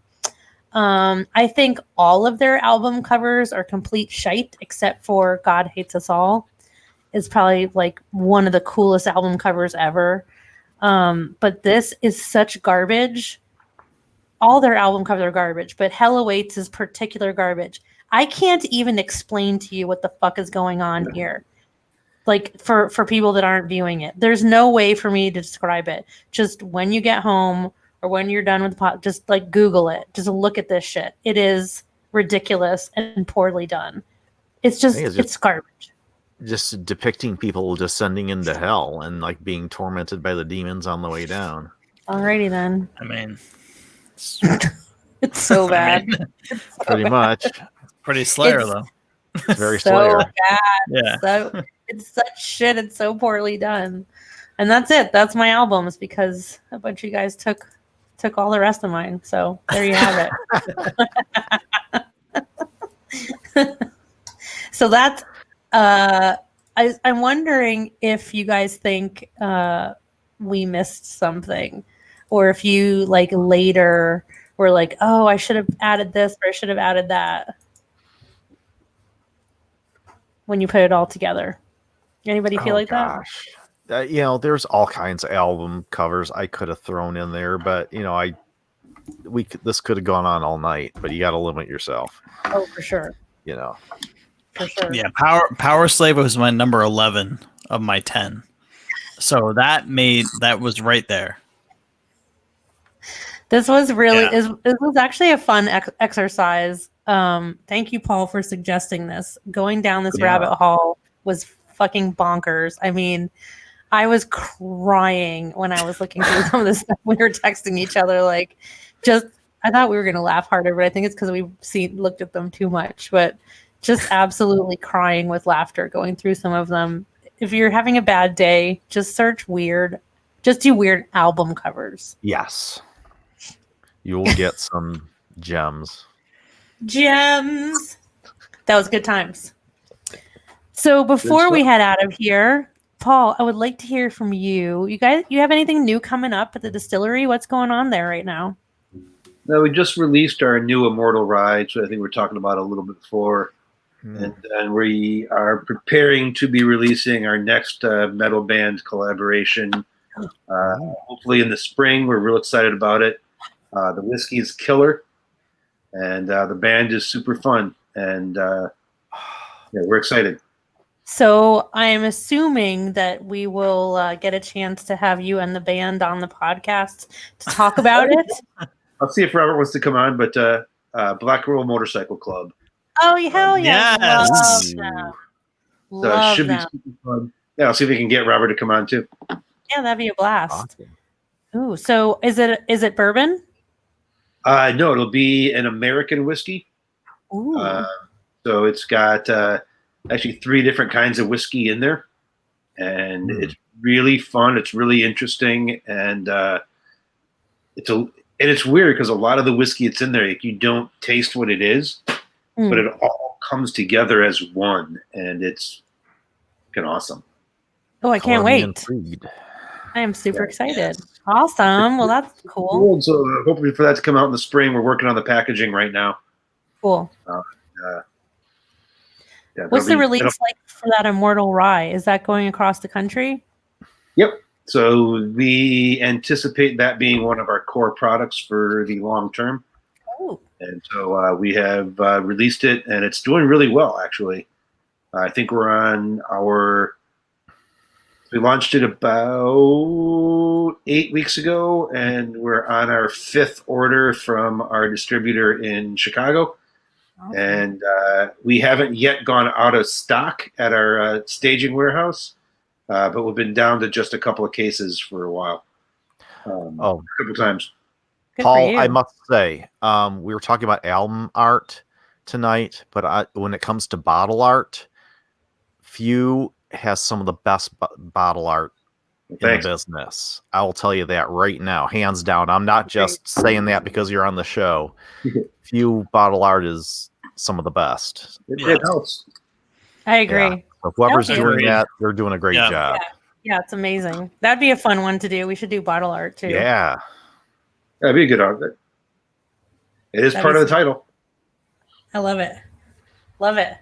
I think all of their album covers are complete shite, except for God Hates Us All. Is probably like one of the coolest album covers ever. But this is such garbage. All their album covers are garbage, but Hell Awaits is particular garbage. I can't even explain to you what the fuck is going on here. Like for people that aren't viewing it, there's no way for me to describe it. Just when you get home or when you're done with the pot, just like Google it. Just look at this shit. It is ridiculous and poorly done. It's garbage. Just depicting people descending into hell and like being tormented by the demons on the way down. Alrighty then. I mean, It's so bad. Pretty much. pretty Slayer though. It's very so Slayer. bad. Yeah. So It's such shit. It's so poorly done. And that's it. That's my albums because a bunch of you guys took all the rest of mine. So there you have it. So that's I'm wondering if you guys think we missed something, or if you like later were like, oh, I should have added this or I should have added that when you put it all together. Anybody feel like Gosh. There's all kinds of album covers I could have thrown in there, but this could have gone on all night, but you got to limit yourself. Oh, for sure. For sure. Yeah, Power Slave was my number 11 of my 10. So that was right there. This was really it was actually a fun exercise. Thank you, Paul, for suggesting this. Going down this rabbit hole was fucking bonkers. I mean, I was crying when I was looking through some of this stuff. We were texting each other like, I thought we were gonna laugh harder, but I think it's because we looked at them too much. But just absolutely crying with laughter going through some of them. If you're having a bad day, just search weird. Just do weird album covers. Yes. You will get some gems. Gems. That was good times. So before we head out of here, Paul, I would like to hear from you. You guys, you have anything new coming up at the distillery? What's going on there right now? No, we just released our new Immortal Rye, so I think we're talking about it a little bit before. And we are preparing to be releasing our next metal band collaboration. Hopefully in the spring. We're real excited about it. The whiskey is killer, and the band is super fun. And we're excited. So I am assuming that we will get a chance to have you and the band on the podcast to talk about it. I'll see if Robert wants to come on, but Black Roll Motorcycle Club. Oh, hell yeah. Yes. Love should them. be super fun. Yeah, I'll see if we can get Robert to come on too. Yeah, that'd be a blast. Awesome. Ooh, so is it bourbon? No, it'll be an American whiskey. Ooh. So it's got actually 3 different kinds of whiskey in there, and it's really fun. It's really interesting, and it's weird because a lot of the whiskey that's in there, you don't taste what it is, but it all comes together as one, and it's fucking awesome. Oh, I can't wait. I am super excited. Awesome. Well, that's cool. So hopefully for that to come out in the spring. We're working on the packaging right now. Cool. What's the release like for that Immortal Rye? Is that going across the country? Yep. So we anticipate that being one of our core products for the long term. Oh. And so we have released it, and it's doing really well, actually. I think we're on we launched it about 8 weeks ago, and we're on our 5th order from our distributor in Chicago. Awesome. And we haven't yet gone out of stock at our staging warehouse, but we've been down to just a couple of cases for a while. A couple times. Good Paul, I must say, we were talking about album art tonight, but when it comes to bottle art, few has some of the best bottle art in the business. I will tell you that right now, hands down. I'm not just saying that because you're on the show. Few bottle art is some of the best. It helps. I agree. Yeah. So whoever's doing that, they're doing a great job. Yeah, it's amazing. That'd be a fun one to do. We should do bottle art too. Yeah. That'd be a good art. It is part of the title. I love it. Love it.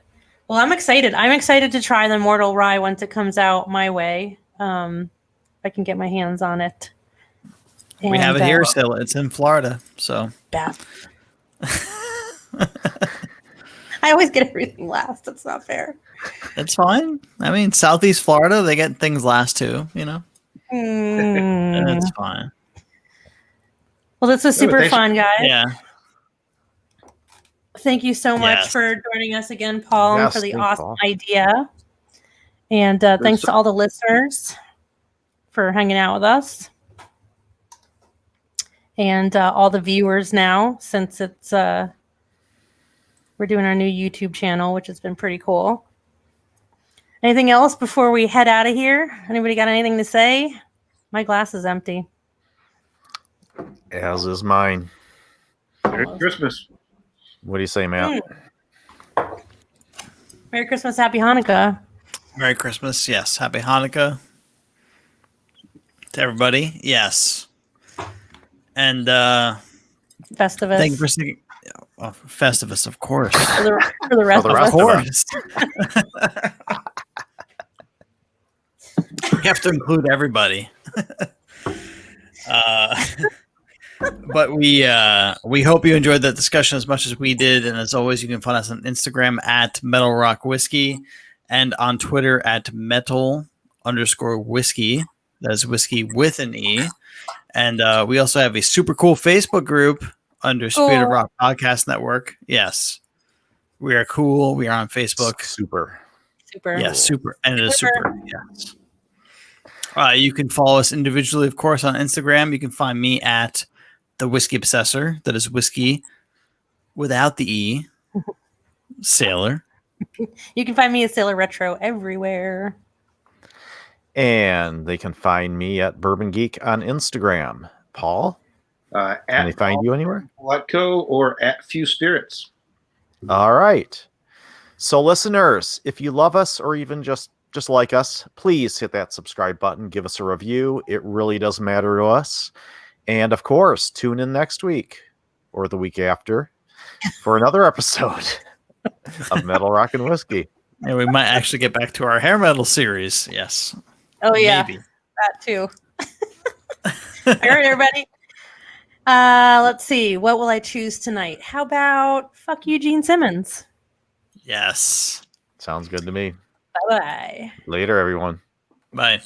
Well, I'm excited. I'm excited to try the Immortal Rye once it comes out my way. I can get my hands on it. We have it here still. It's in Florida, so. Bad. I always get everything last. That's not fair. It's fine. I mean, Southeast Florida, they get things last too, you know? And it's fine. Well, this was super fun, guys. Yeah. Thank you so much for joining us again, Paul, and for the awesome idea. And thanks to all the listeners for hanging out with us. And all the viewers now, since it's we're doing our new YouTube channel, which has been pretty cool. Anything else before we head out of here? Anybody got anything to say? My glass is empty. As is mine. Merry Christmas. What do you say, Matt? Merry Christmas, Happy Hanukkah. Merry Christmas. Yes. Happy Hanukkah to everybody. Yes. And Festivus. thank you for singing. Festivus, of course. For the rest For the of rest us. of us. We have to include everybody. But we hope you enjoyed that discussion as much as we did. And as always, you can find us on Instagram at Metal Rock Whiskey and on Twitter at metal_whiskey. That's whiskey with an E. And we also have a super cool Facebook group under Spirit of Rock Podcast Network. Yes. We are cool. We are on Facebook. Super. Yeah, super. And it is super. Yes. You can follow us individually, of course, on Instagram. You can find me at The Whiskey Obsessor. That is whiskey without the E. Sailor. You can find me at Sailor Retro everywhere. And they can find me at Bourbon Geek on Instagram. Paul, can they find you anywhere? Hletko or at Few Spirits. All right. So listeners, if you love us or even just like us, please hit that subscribe button. Give us a review. It really does matter to us. And of course, tune in next week or the week after for another episode of Metal Rock and Whiskey. And we might actually get back to our hair metal series. Yes. Oh, yeah. Maybe. That too. All right, everybody. Let's see. What will I choose tonight? How about fuck you, Gene Simmons? Yes. Sounds good to me. Bye-bye. Later, everyone. Bye.